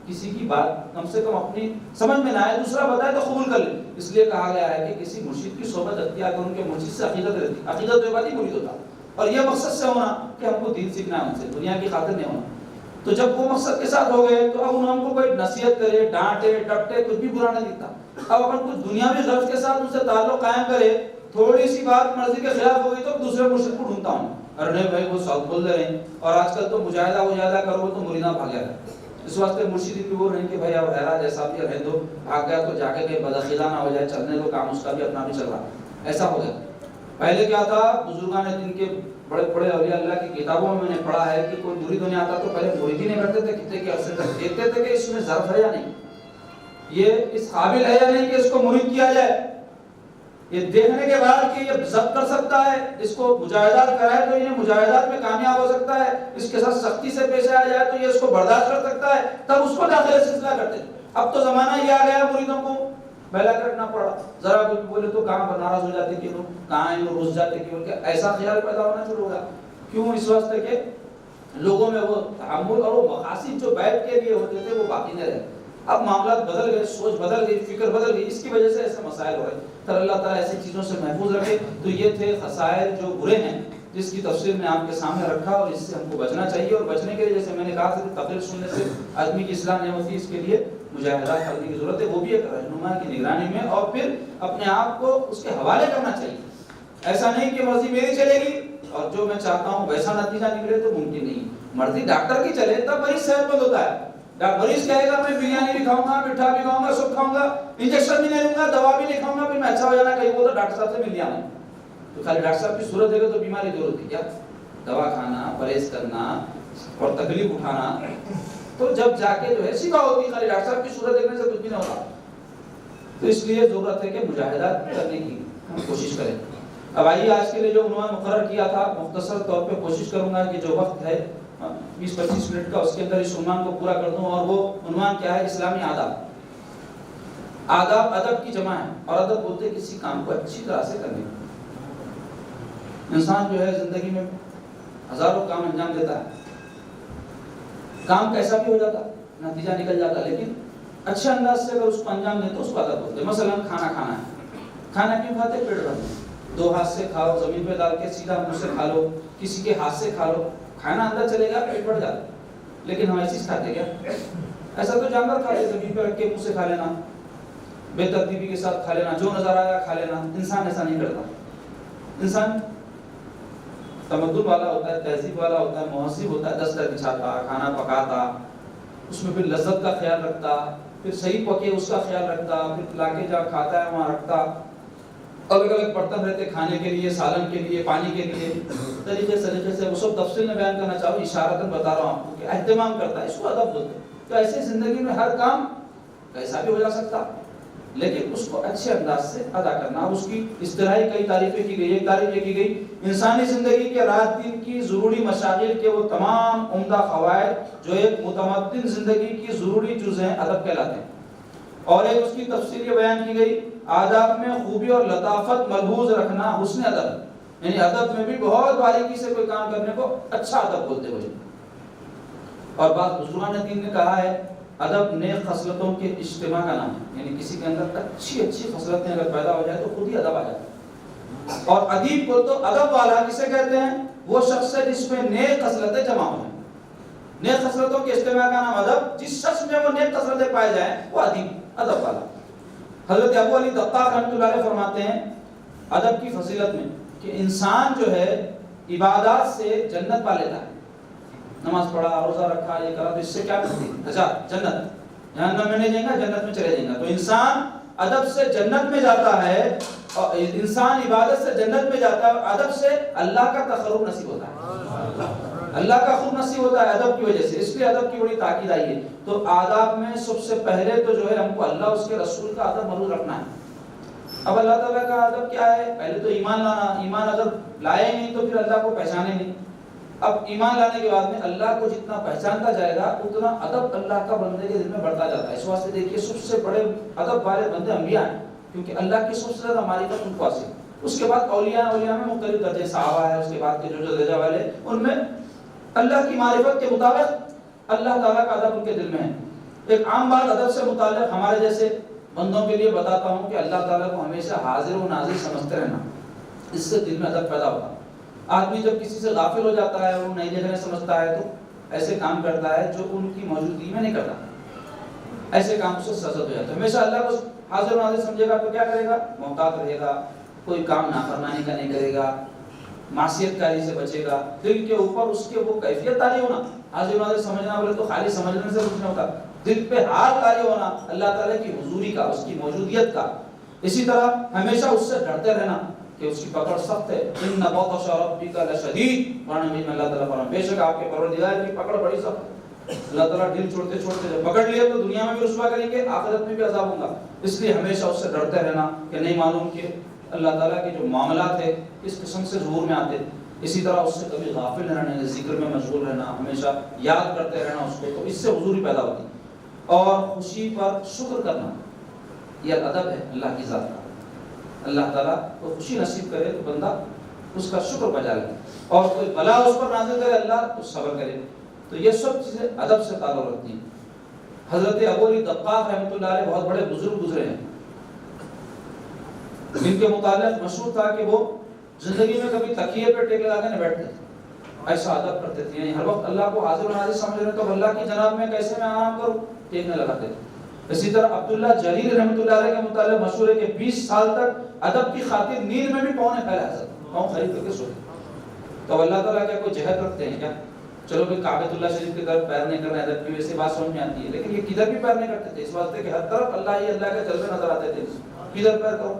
کسی کی بات کم سے کم اپنی سمجھ میں نہ آئے, دوسرا بتائے تو قبول کر لے. اس لیے کہا گیا ہے کہ کسی مرشد کی صحبت اختیار کرو, ان کے مرشد سے عقیدت رہتی. عقیدت تو بات ہی مرید ہوتا, اور یہ مقصد سے ہونا کہ ہم کو دین سیکھنا ہے ان سے, دنیا کی خاطر نہیں ہونا. تو جب وہ مقصد کے ساتھ ہو گئے تو اب انہوں کو کوئی نصیحت کرے, ڈانٹے ڈپٹے, کچھ بھی برا نہیں دکھتا. اب اپن کچھ دنیاوی غرض کے ساتھ ان سے تعلق قائم کرے, تھوڑی سی بات مرضی کے خلاف ہوگی تو دوسرے مرشد کو ڈھونڈتا ہوں, ارے نہیں بھائی وہ ساتھ بول رہے ہیں. اور آج کل تو مجاہدہ کرو تو مریداں بھاگیا رہے. اس واسطے مرشد بھی وہ نہیں کہ بھائی اب حیرا جیسا بھی رہ دو, بھاگ گیا تو جا کے کہیں بدعقیدہ نہ ہو جائے, چلنے دو کام اس کا بھی اپنا بھی چل رہا. ایسا ہو گیا. پہلے کیا تھا, بزرگان جن کے بڑے بڑے اولیاء اللہ کی کتابوں میں نے پڑھا ہے کہ کوئی مرید ہونے آتا تو پہلے مرید ہی نہیں کرتے تھے, کتنے کے عرصے تک دیکھتے تھے کہ اس میں ظرف ہے یا نہیں, یہ اس قابل ہے یا نہیں کہ اس کو مرید کیا جائے. یہ دیکھنے کے بعد کہ یہ ضبط کر سکتا ہے, اس کو مجاہدات کرائے تو یہ مجاہدات میں کامیاب ہو سکتا ہے, اس کے ساتھ سختی سے پیش آیا جائے تو یہ اس کو برداشت کر سکتا ہے, تب اس کو داخلے سلسلہ کرتے. اب تو زمانہ یہ آ گیا مریدوں کو بہلا کر رکھنا پڑا, ذرا کچھ بولے تو کہاں ناراض ہو جاتے کہ کہاں ہیں روز جاتے کہ ایسا خیال پیدا ہونا شروع ہو گیا. کیوں؟ اس واسطے کہ لوگوں میں وہ تحمل اور وہ مقاصد جو بیٹھ کے لیے ہوتے تھے وہ باقی نہیں رہے. اب معاملات بدل گئے, سوچ بدل گئی, فکر بدل گئی, اس کی وجہ سے ایسے مسائل ہو رہے. تو اللہ تعالیٰ ایسی چیزوں سے محفوظ رکھے. تو یہ تھے خسائل جو برے ہیں جس کی تفصیل میں آپ کے سامنے رکھا, اور اس سے ہم کو بچنا چاہیے. اور بچنے کے لیے جیسے میں نے کہا تھا تقریر سننے سے آدمی کی اصلاح نہیں ہوتی, اس کے لیے مجاہدات کرنے کی ضرورت ہے, وہ بھی ایک رہنما کی نگرانی میں, اور پھر اپنے آپ کو اس کے حوالے کرنا چاہیے. ایسا نہیں کہ مرضی میری چلے گی اور جو میں چاہتا ہوں ویسا نتیجہ نکلے, تو ممکن نہیں. مرضی ڈاکٹر کی چلے تب مریض صحت مند ہوتا ہے. مریض کہے گا میں بریانی بھی کھاؤں گا, میٹھا بھی کھاؤں گا, سب کھاؤں گا, انجیکشن بھی نہیں لوں گا, دوا بھی نہیں کھاؤں گا, پھر میں اچھا ہو جانا کہیں وہ تو ڈاکٹر صاحب سے مل لیا میں. تو خالی ڈاکٹر صاحب کی صورت دیکھو تو بیماری دور ہوتی. کیا دوا کھانا, پرہیز کرنا اور تکلیف اٹھانا تو جب جا کے جو ہے سیکھا ہوتی. خالی ڈاکٹر صاحب کی صورت دیکھنے سے کچھ بھی نہیں ہوتا. تو اس لیے ضرورت ہے کہ مجاہدات کرنے کی ہم کوشش کریں. اب آئیے آج کے لیے جو عنوان مقرر کیا تھا, مختصر طور پہ کوشش کروں گا کہ جو وقت ہے 20-25 منٹ کا, اس کے اندر اس عنوان کو پورا کر دوں. اور وہ عنوان کیا ہے؟ اسلامی آداب. آداب ادب کی جمع ہے, اور ادب بولتے کسی کام کو اچھی طرح سے کرنے. انسان جو ہے زندگی میں ہزاروں کام انجام دیتا ہے, کام کیسا بھی ہو جاتا, نتیجہ نکل جاتا, لیکن اچھے انداز سے اگر اس کو انجام دے تو اس کو ادب بولتے. مثلا کھانا کھانا ہے, کھانا کیوں کھاتے؟ پیٹ بھرنے. 2 ہاتھ سے کھاؤ, زمین پہ ڈال کے سیدھا منہ سے کھا لو, کسی کے ہاتھ سے کھا لو, کھانا اندر چلے گا, پیٹ بھر جاتا. لیکن ہم ایسی کھاتے کیا؟ ایسا تو جانور کھاتے, زمین پہ رکھ کے منہ سے کھا لینا, بے ترتیبی کے ساتھ کھا لینا, جو نظر آیا کھا لینا. انسان ایسا نہیں کرتا. انسان تمدن والا ہوتا ہے, تہذیب والا ہوتا ہے, مہذب ہوتا ہے, دستر بچھاتا, کھانا پکاتا, اس میں پھر لذت کا خیال رکھتا, پھر صحیح پکے اس کا خیال رکھتا, پھر لا کے جہاں کھاتا ہے وہاں رکھتا. الگ الگ برتن رہتے کھانے کے لیے، سالن کے لیے، پانی کے لیے، طریقے سے وہ سب تفصیل میں بیان کرنا چاہوں، اشارتاً بتا رہا ہوں آپ کو کہ اہتمام کرتا ہے، اس کو ادب بولتے ہیں۔ تو ایسے زندگی میں ہر کام کیسا بھی ہو جا سکتا، لیکن اس کو اچھے انداز سے ادا کرنا۔ اس کی اصطلاحی کئی تعریفیں کی گئی۔ ایک تعریف یہ کی گئی، انسانی زندگی کے رات دن کی ضروری مشاغل کے وہ تمام عمدہ قواعد جو ایک متمدن زندگی کی ضروری جزء ہیں، ادب کہلاتے ہیں۔ اور ایک اس کی تفصیل یہ بیان کی گئی، آداب میں خوبی اور لطافت ملحوظ رکھنا حسن ادب، یعنی ادب میں بھی بہت باریکی سے کوئی کام کرنے کو اچھا ادب بولتے ہوئے۔ اور بعض بزرگان دین نے کہا ہے، ادب نیک خصلتوں کے اجتماع کا نام ہے، یعنی کسی کے اندر اچھی خصلتیں اگر پیدا ہو جائے تو خود ہی ادب آ جاتا ہے۔ اور ادیب کو تو ادب والا کسے کہتے ہیں؟ وہ شخص ہے جس میں نیک خصلتیں جمع ہو جائیں۔ نیک خصلتوں کے اجتماع کا نام ادب، جس شخص میں وہ نیک خصلتیں پائے جائیں وہ ادیب، ادب والا۔ حضرت ابو علی دقاق رحمۃ اللہ علیہ فرماتے ہیں ادب کی فضیلت میں کہ انسان جو ہے عبادات سے جنت پا لیتا ہے، نماز پڑھا، روزہ رکھا، یہ کرا، تو اس سے کیا ملتی ہے؟ جنت، جہنم میں نہیں جائے گا، جنت میں چلے جائے گا۔ تو انسان ادب سے جنت میں جاتا ہے، اور انسان عبادت سے جنت میں جاتا ہے، اور ادب سے اللہ کا تقرب نصیب ہوتا ہے، اللہ کا خوب نصیب ہوتا ہے ادب کی وجہ سے۔ اس لیے ادب کی بڑی تاکید آئی ہے۔ تو آداب میں سب سے پہلے تو جو ہے ہم کو اللہ اس کے رسول کا ادب مربوط رکھنا ہے۔ اب اللہ تعالیٰ کا ادب کیا ہے؟ پہلے تو ایمان لانا، ایمان اگر لائے نہیں تو پھر اللہ کو پہچانے نہیں۔ اب ایمان لانے کے بعد میں اللہ کو جتنا پہچانتا جائے گا اتنا ادب اللہ کا بندے کے دل میں بڑھتا جاتا ہے۔ اس واسطے دیکھیے سب سے بڑے ادب والے بندے انبیاء ہیں، کیونکہ اللہ کی سب سے زیادہ معرفت ان کو حاصل۔ اس کے بعد اولیاء میں مختلف درجے، صحابہ ہے، اس کے بعد کے جو درجہ والے، ان میں اللہ کی معرفت کے مطابق اللہ تعالیٰ کا ادب ان کے دل میں ہے۔ ایک عام بات ادب سے متعلق ہمارے جیسے بندوں کے لیے بتاتا ہوں کہ اللہ تعالیٰ کو ہمیشہ حاضر و ناظر سمجھتے رہنا، اس سے دل میں ادب پیدا ہوتا ہے۔ آدمی جب کسی سے غافل ہو جاتا ہے، وہ نہیں دیکھنے سمجھتا ہے، تو ایسے کام کرتا ہے جو ان کی موجودگی میں نہیں کرتا، ایسے کام سے سرزد ہو جاتا ہے۔ ہمیشہ اللہ کو حاضر و ناظر سمجھے گا تو کیا کرے گا؟ محتاط رہے گا، کوئی کام نافرمانی کا نہیں کرے گا، معصیت کاری سے بچے گا۔ دل کے اوپر اس کے وہ کیفیت تاری ہونا، حاضر و ناظر سمجھنا بولے تو خالی سمجھنے سے کچھ نہیں ہوتا، دل پہ ہار تاری ہونا اللہ تعالیٰ کی حضوری کا، اس کی موجودیت کا۔ اسی طرح ہمیشہ اس سے ڈرتے رہنا کہ اس کی پکڑ سخت ہے، ان بطش ربک لشدید، قرآن میں اللہ تعالیٰ فرماتا ہے بے شک آپ کے پروردگار کی پکڑ بڑی سخت ہے۔ اللہ تعالیٰ دل چھوڑتے چھوڑتے جب پکڑ لیا تو دنیا میں بھی رسوا کریں گے، آخرت میں بھی عذاب ہوگا۔ اس لیے ہمیشہ اس سے ڈرتے رہنا کہ نہیں معلوم کہ اللہ تعالیٰ کے جو معاملات ہیں اس قسم سے ظہور میں آتے۔ اسی طرح اس سے کبھی غافل نہ رہنا، ذکر میں مشغول رہنا، ہمیشہ یاد کرتے رہنا اس کو، تو اس سے حضوری پیدا ہوتی۔ اور خوشی پر شکر کرنا، یہ ادب ہے اللہ کی ذات کا۔ اللہ تعالیٰ کو خوشی نصیب کرے تو بندہ اس کا شکر بجا لے، اور کوئی بلا اس پر نازل کرے اللہ تو صبر کرے۔ تو یہ سب چیزیں ادب سے تعلق رکھتی ہیں۔ حضرت ابو علی دقاق رحمۃ اللہ علیہ بہت بڑے بزرگ گزرے ہیں، جن کے متعلق مشہور تھا کہ وہ زندگی میں کبھی تکیے پہ ٹیک لگا کے نہیں بیٹھتے تھے، ایسا ادب کرتے تھے، یعنی ہر وقت اللہ کو حاضر و ناظر سمجھ رہے تو اللہ کی جناب میں کیسے میں آرام کروں، ٹیکنے لگاتے تھے۔ اسی طرح عبداللہ جلیل رحمۃ اللہ علیہ کے متعلق مشہور ہے کہ 20 سال تک ادب کی خاطر نیند میں بھی پاؤں نہیں پھیلایا جاتا، پاؤں خرید کر کے سوتے۔ تو اللہ تعالیٰ کیا کوئی جہد رکھتے ہیں کیا؟ چلو کہ کعبۃ اللہ شریف کی طرف پیر نہیں کرنا ادب کی وجہ سے بات سمجھ میں آتی ہے، لیکن یہ کدھر بھی پیر نہیں کرتے تھے، اس واسطے کہ ہر طرف اللہ ہی اللہ کے جلوے نظر آتے تھے، کدھر پیر کرو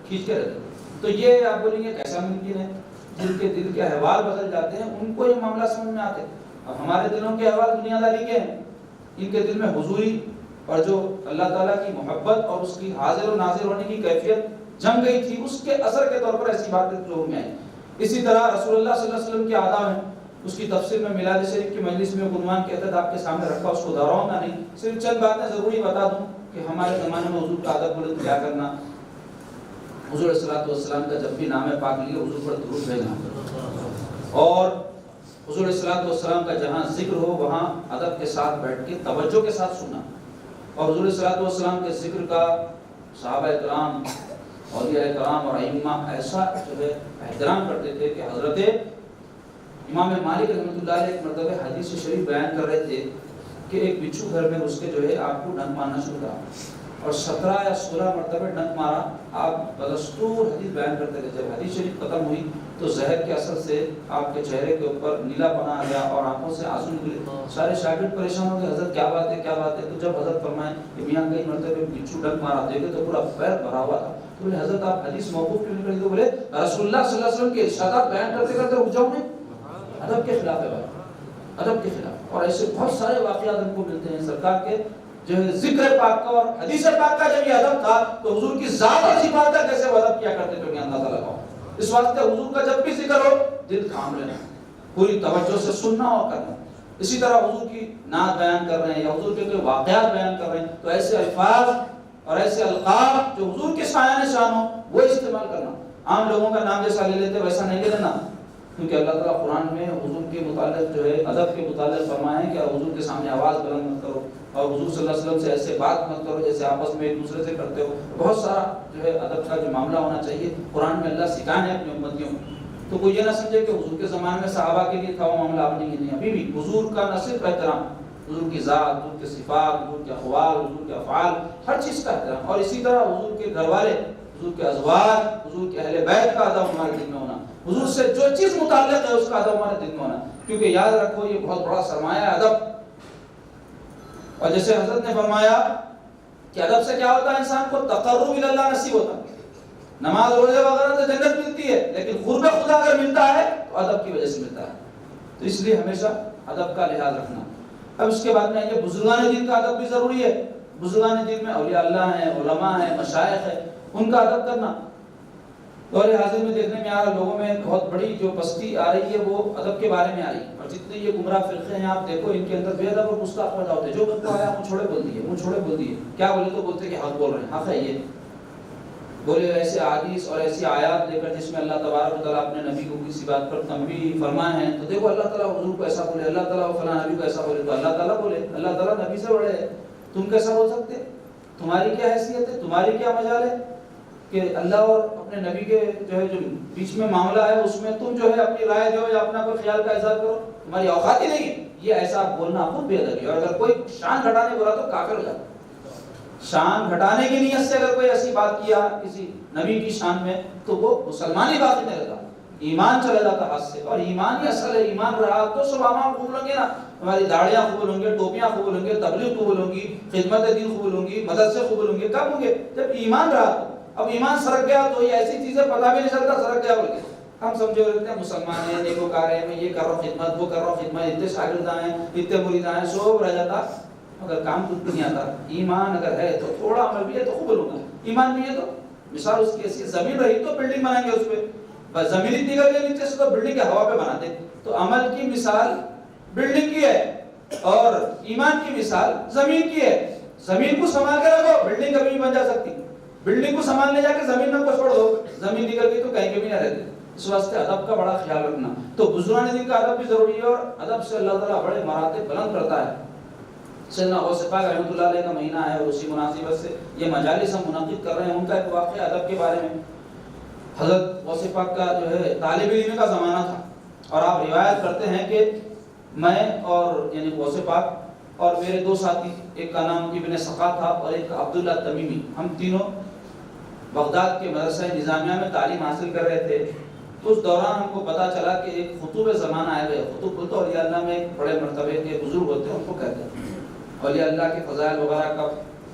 کھینچ کے رہتے۔ تو یہ آپ بولیں گے کیسا ممکن ہے؟ جن کے دل کے احوال بدل جاتے ہیں ان کو یہ معاملہ سمجھ میں آتے۔ اب ہمارے دلوں کے احوال دنیا داری کے ہیں، ان کے دل میں حضوری اور جو اللہ تعالیٰ کی محبت اور اس کی حاضر و ناظر ہونے کی کیفیت جم گئی تھی، اس کے اثر کے طور پر ایسی باتیں ظہور میں آئی۔ اسی طرح رسول اللہ صلی اللہ علیہ وسلم کے آداب ہیں، اس کی تفسیر میں میلاد شریف کی مجلس میں عنوان کے تحت آپ کے سامنے رکھا، اس کو دہراؤں گا نہیں، صرف چند باتیں ضروری بتا دوں کہ ہمارے زمانے میں حضور کا ادب بولے تو کیا کرنا۔ حضور علیہ الصلوۃ والسلام کا جب بھی نام پاک لیے حضور پر درود بھیجنا، اور حضور علیہ الصلوۃ والسلام کا جہاں ذکر ہو وہاں ادب کے ساتھ بیٹھ کے توجہ کے ساتھ سننا، اور حضور علیہ الصلوۃ والسلام کے ذکر کا صحابہ کرام، اولیاء کرام اور ائمہ ایسا جو ہے احترام کرتے تھے کہ حضرت امام مالک رحمۃ اللہ علیہ ایک مرتبہ حدیث شریف بیان کر رہے تھے کہ ایک بچھو گھر میں اس کے جو ہے آپ کو ڈنک مارنا شروع کرا، اور 17 یا 16 مرتبہ ڈنک مارا. آپ بدستور حدیث بیان کرتے تھے. جب حدیث شریف ختم ہوئی تو زہر کے اثر سے آپ کے چہرے کے اوپر نیلا پنا آ گیا اور آنکھوں سے آنسو نکلے. سارے شاگرد پریشان ہو گئے, حضرت کیا بات ہے کیا بات ہے. تو جب حضرت فرمائے کہ میاں کئی مرتبہ بچھو ڈنک مارا, دیکھے تو پورا پیر بھرا ہوا تھا. تو بولے حضرت آپ حدیث موقوف کیوں نہیں کر دیتے؟ بولے رسول اللہ صلی اللہ علیہ وسلم کے ارشادات بیان کرتے کرتے رک جاؤں میں. ادب کے خلاف ہے بات, ادب کے خلاف. اور ایسے بہت سارے واقعات ہم کو ملتے ہیں. سرکار کے جو ہے ذکر پاک کا اور حدیث پاک کا جب یہ ادب تھا تو حضور کی ذات اور صفات کا کیسے ادب کیا کرتے تھے کہ اندازہ لگاؤ. اس واسطے حضور کا جب بھی ذکر ہو دل تھام لینا, پوری توجہ سے سننا اور کرنا. اسی طرح حضور کی نعت بیان کر رہے ہیں یا حضور کے کوئی واقعات بیان کر رہے ہیں تو ایسے الفاظ اور ایسے القاب جو حضور کے شایان شان ہو وہ استعمال کرنا. عام لوگوں کا نام جیسا لے لیتے ویسا نہیں لے لینا, کیونکہ اللہ تعالیٰ قرآن میں حضور کے متعلق جو ہے ادب کے متعلق فرمائے کہ حضور کے سامنے آواز بلند مت کرو اور حضور صلی اللہ علیہ وسلم سے ایسے بات مت کرو جیسے آپس میں ایک دوسرے سے کرتے ہو. بہت سارا جو ہے ادب کا جو معاملہ ہونا چاہیے قرآن میں اللہ سکھائے ہیں اپنی امتیوں کو. تو کوئی یہ نہ سمجھے کہ حضور کے زمانے میں صحابہ کے لیے تھا وہ معاملہ, اب نہیں. ابھی بھی حضور کا نہ صرف احترام, حضور کی ذات, حضور کے صفات, حضور کے اقوال, حضور کے افعال, ہر چیز کا احترام. اور اسی طرح حضور کے گھر والے, حضور کے ازواج, حضور کے اہل بیت کا ادب ہمارے دل میں ہونا, حضور سے جو چیز متعلق ہے اس کا ادب ہمارے دل میں ہونا. کیونکہ یاد رکھو یہ بہت بڑا سرمایہ ہے ادب. اور جیسے حضرت نے فرمایا کہ ادب سے کیا ہوتا ہے, انسان کو تقرب الی اللہ نصیب ہوتا ہے. نماز روزے وغیرہ تو جنت ملتی ہے, لیکن قرب خدا اگر ملتا ہے تو ادب کی وجہ سے ملتا ہے. تو اس لیے ہمیشہ ادب کا لحاظ رکھنا. اب اس کے بعد میں یہ بزرگان دین کا ادب بھی ضروری ہے. بزرگان دین میں اولیاء اللہ ہیں, علماء ہیں, مشائخ ہیں, ان کا ادب کرنا. دور حاضر میں دیکھنے میں آ رہا لوگوں میں بہت بڑی جو پستی آ رہی ہے وہ ادب کے بارے میں آ رہی ہے. اور جتنے یہ گمراہ فرقے ہیں آپ دیکھو ان کے اندر بے ادب اور گستاخ پیدا ہوتے ہیں. جو بندہ آیا منہ چھوڑے بول دیے, منہ چھوڑے بول دیے, کیا بولے تو بولتے کہ حق بول رہے ہیں, حق ہے یہ. بولے ایسے حدیث اور ایسی آیات لے کر جس میں اللہ تبارک و تعالیٰ اپنے نبی کو کسی بات پر تنبیہ فرمائے ہیں تو دیکھو اللہ تعالیٰ حضور کو ایسا بولے, اللہ تعالیٰ فلاں نبی کو ایسا بولے, تو اللہ تعالیٰ بولے, اللہ تعالیٰ نبی سے بڑے ہے, تم کیسا بول سکتے؟ تمہاری کیا حیثیت ہے, تمہاری کیا مجال ہے کہ اللہ اور اپنے نبی کے جو ہے جو بیچ میں معاملہ ہے اس میں تم جو ہے اپنی رائے دو یا اپنا کوئی خیال کا اظہار کرو, تمہاری اوقات ہی نہیں ہے. یہ ایسا بولنا خود بے ادبی ہے. اور اگر کوئی شان گھٹانے بولا تو کافر ہو جاتا. شان گھٹانے کی نیت سے اگر کوئی ایسی بات کیا کسی نبی کی شان میں تو وہ مسلمان ہی باقی نہیں رہتا, ایمان چلا جاتا ہاتھ سے. اور ایمان ہی اصل ہے. ایمان رہا تو سب عوام قبول ہوں گے نا, ہماری داڑیاں قبول ہوں گے, ٹوپیاں قبول ہوں گے, تبلیغ قبول ہوں گی, خدمت دین قبول ہوں گی, مدرسے قبول ہوں گے. کب ہوں گے؟ جب ایمان رہا. تو اب ایمان سرک گیا تو یہ ایسی چیزیں پتہ بھی نہیں چلتا سرک گیا بول کے ہم سمجھے رہتے ہیں مسلمان ہیں, نیکوکار ہیں, میں یہ کر رہا ہوں خدمت, وہ کر رہا ہوں خدمت, اتنے شاگرداں ہیں, اتنے مریداں ہیں, سب رہ جاتا مگر کام کچھ نہیں آتا. ایمان اگر ہے تو تھوڑا عمل بھی ہے تو قبول ہوگا. ایمان بھی ہے تو مثال اس کی ایسی زمین رہی تو بلڈنگ بنائیں گے اس پہ, بس زمین ہی نکل گئی نیچے سے تو بلڈنگ کے ہوا پہ بناتے. تو عمل کی مثال بلڈنگ کی ہے اور ایمان کی مثال زمین کی ہے. زمین کو سنبھال کے رکھو, بلڈنگ کبھی بھی بن جا سکتی. بلڈنگ کو سنبھالنے جا کے زمین میں کو چھوڑ دو, زمین نکل گئی تو کہیں بھی نہ رہتی. اس واسطے ادب کا بڑا خیال رکھنا. تو بزرگان دین کا ادب بھی ضروری ہے اور ادب سے اللہ تعالیٰ بڑے مراتب بلند کرتا ہے. سیدنا غوث پاک رحمۃ اللہ علیہ کا مہینہ ہے اور اسی مناسبت سے یہ مجالس ہم منعقد کر رہے ہیں. ان کا ایک واقعہ ادب کے بارے میں. حضرت غوث پاک کا جو ہے طالب علم کا زمانہ تھا اور آپ روایت کرتے ہیں کہ میں اور یعنی غوث پاک اور میرے دو ساتھی, ایک کا نام ابن سقا تھا اور ایک عبداللہ تمیمی, ہم تینوں بغداد کے مدرسہ نظامیہ میں تعلیم حاصل کر رہے تھے. اس دوران ہم کو پتا چلا کہ ایک خطوب زمان آئے ہوئے. خطوب بولتے اولیاء اللہ میں ایک بڑے مرتبے کے بزرگ ہوتے ہیں, ان کو کہتے ہیں اولیاء اللہ کے فضائل وغیرہ کا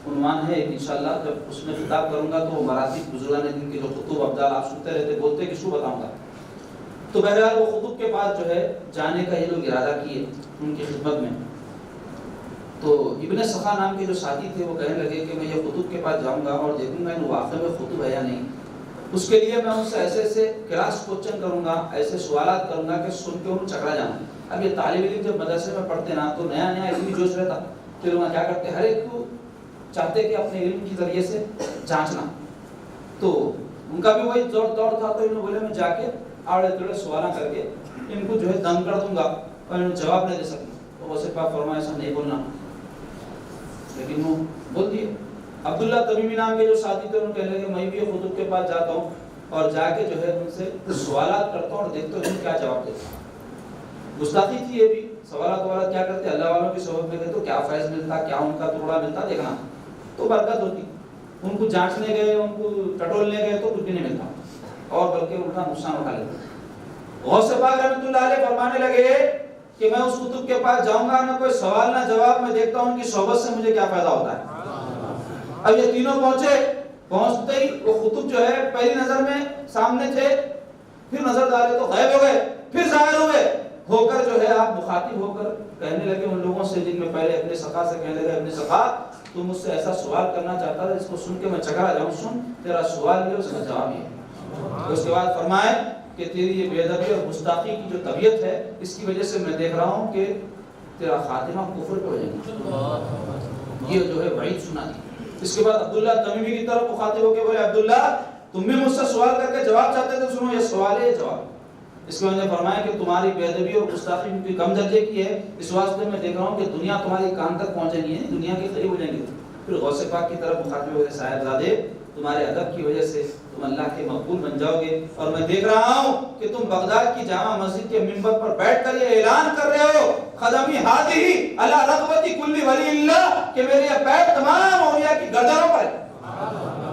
عنوان ہے انشاءاللہ. جب اس میں خطاب کروں گا تو وہ مراتب بزرگان دین کے جو خطوب ابدال آپ سنتے رہتے بولتے کہ شو بتاؤں گا. تو بہرحال وہ خطوب کے پاس جو ہے جانے کا یہ لوگ ارادہ کیے ان کی خدمت میں. تو ابن سخا نام کے جو ساتھی تھے وہ کہنے لگے کہ میں یہ خطوب کے پاس جاؤں گا اور دیکھوں گا ان واقعے میں خطوب ہے یا نہیں. اس کے لیے میں ان سے ایسے ایسے کلاس کوشچن کروں گا, ایسے سوالات کروں گا کہ سن کے ان چکرا جانا. اب یہ طالب علم جب مدرسے میں پڑھتے نا تو نیا نیا علمی جوش رہتا, پھر وہاں کیا کرتے ہر ایک کو چاہتے کہ اپنے علم کی ذریعے سے جانچنا. تو ان کا بھی وہی زور دور تھا. تو انہوں بولے میں جا کے آڑے تڑے سوالاں کر کے ان کو جو ہے دم کر دوں گا اور انہیں جواب نہیں دے سکوں. تو غوث پاک فرمایا ایسا نہیں بولنا, لیکن وہ بول دیے. عبداللہ تمیمی نام کے جو ساتھی تھے انہوں کہنے لگے میں بھی خطوب کے پاس جاتا ہوں اور جا کے جو ہے ان سے سوالات کرتا ہوں اور دیکھتا ہوں کیا جواب دیتا ہوں. گستاخی تھی یہ بھی, سوالات کیا کرتے اللہ والوں کی صحبت میں گئے تو کیا فیض ملتا, کیا ان کا توڑا ملتا دیکھنا, تو برکت ہوتی. ان کو جانچنے گئے، ان کو ٹٹولنے گئے تو کچھ بھی نہیں ملتا اور بلکہ الٹا نقصان اٹھا لیتے۔ غوث پاک رحمۃ اللہ علیہ فرمانے لگے کہ میں اس کتب کے پاس جاؤں گا، نہ کوئی سوال نہ جواب، میں دیکھتا ہوں ان کی صحبت سے مجھے کیا فائدہ ہوتا ہے۔ اب یہ تینوں پہنچتے ہی وہ کتب جو ہے پہلی نظر میں سامنے تھے، پھر نظر ڈالے تو غائب ہو گئے، پھر ظاہر ہوئے، ہو کر جو ہے آپ مخاطب ہو کر کہنے لگے ان لوگوں سے جن میں پہلے اپنے سخا سے کہنے لگے اپنے سخا تو مجھ سے ایسا سوال کرنا چاہتا تھا، اس کو سن کے میں چکرا جاؤں، سن تیرا سوال یہ اس کا جواب یہ۔ اس کے بعد فرمائے کہ تیری یہ بے ادبی اور گستاخی کی جو طبیعت ہے اس کی وجہ سے میں دیکھ رہا ہوں کہ تیرا خاتمہ کفر پہ ہو جائے گا، یہ جو ہے وعید سنا دی۔ اس کے بعد عبداللہ تمیمی کی طرف مخاطب ہو کے بولے عبداللہ تم بھی مجھ سے سوال کر کے جواب چاہتے تھے، سنو یہ سوال ہے یہ جواب۔ اس کے بعد نے فرمایا کہ تمہاری بے ادبی اور گستاخی بھی کم درجے کی ہے، اس واسطے میں دیکھ رہا ہوں کہ دنیا تمہاری کان تک پہنچے گی، دنیا کے قریب ہو جائیں گے۔ پھر غوث پاک کی طرف مخاطب ہو گئے صاحبزادے تمہارے ادب کی وجہ سے تم اللہ کے مقبول بن جاؤ گے، اور میں دیکھ رہا ہوں کہ تم بغداد کی جامع مسجد کے منبر پر بیٹھ کر یہ اعلان کر رہے ہو خدمی ہادی علی رغبتی کل ولی اللہ کہ میرے یہ پیر تمام اولیاء کی گردنوں پر ہے،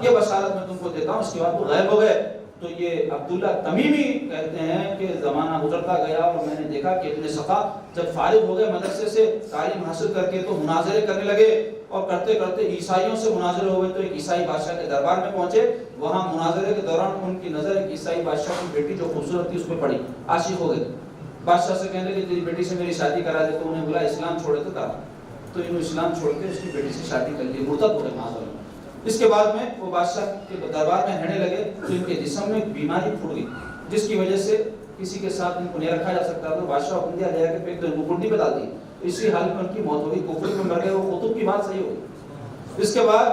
یہ بشارت میں تم کو دیتا ہوں۔ اس کے بعد وہ غائب ہو گئے۔ تو یہ عبداللہ تمیمی کہتے ہیں کہ زمانہ گزرتا گیا اور میں نے دیکھا کہ ابن سخا جب فارغ ہو گئے مدرسے سے تعلیم حاصل کر کے تو مناظرے کرنے لگے، اور کرتے کرتے عیسائیوں سے مناظرے ہوئے تو ایک عیسائی بادشاہ کے دربار میں پہنچے۔ وہاں مناظرے کے دوران ان کی نظر ایک عیسائی بادشاہ کی بیٹی جو خوبصورت تھی اس پہ پڑی، عاشق ہو گئے۔ بادشاہ سے کہنے لگے تیری بیٹی سے میری شادی کرا دے، تو انہیں بولا اسلام چھوڑے تو تھا، تو انہوں اسلام چھوڑ کے اس کی بیٹی سے شادی کر لی، مرتد ہو گئے معاذ اللہ۔ اس کے بعد میں وہ بادشاہ کے دربار میں رہنے لگے تو ان کے جسم میں ایک بیماری پھوٹ گئی جس کی وجہ سے کسی کے ساتھ ان کو نہیں رکھا جا سکتا، تو بادشاہ حکم دیا گیا کہ پھر تو ان کو کنڈی پہ ڈال دی۔ اسی حال میں ان کی موت ہو گئی، کفر میں مر گئے، وہ قطب کی بات صحیح ہو گئی۔ اس کے بعد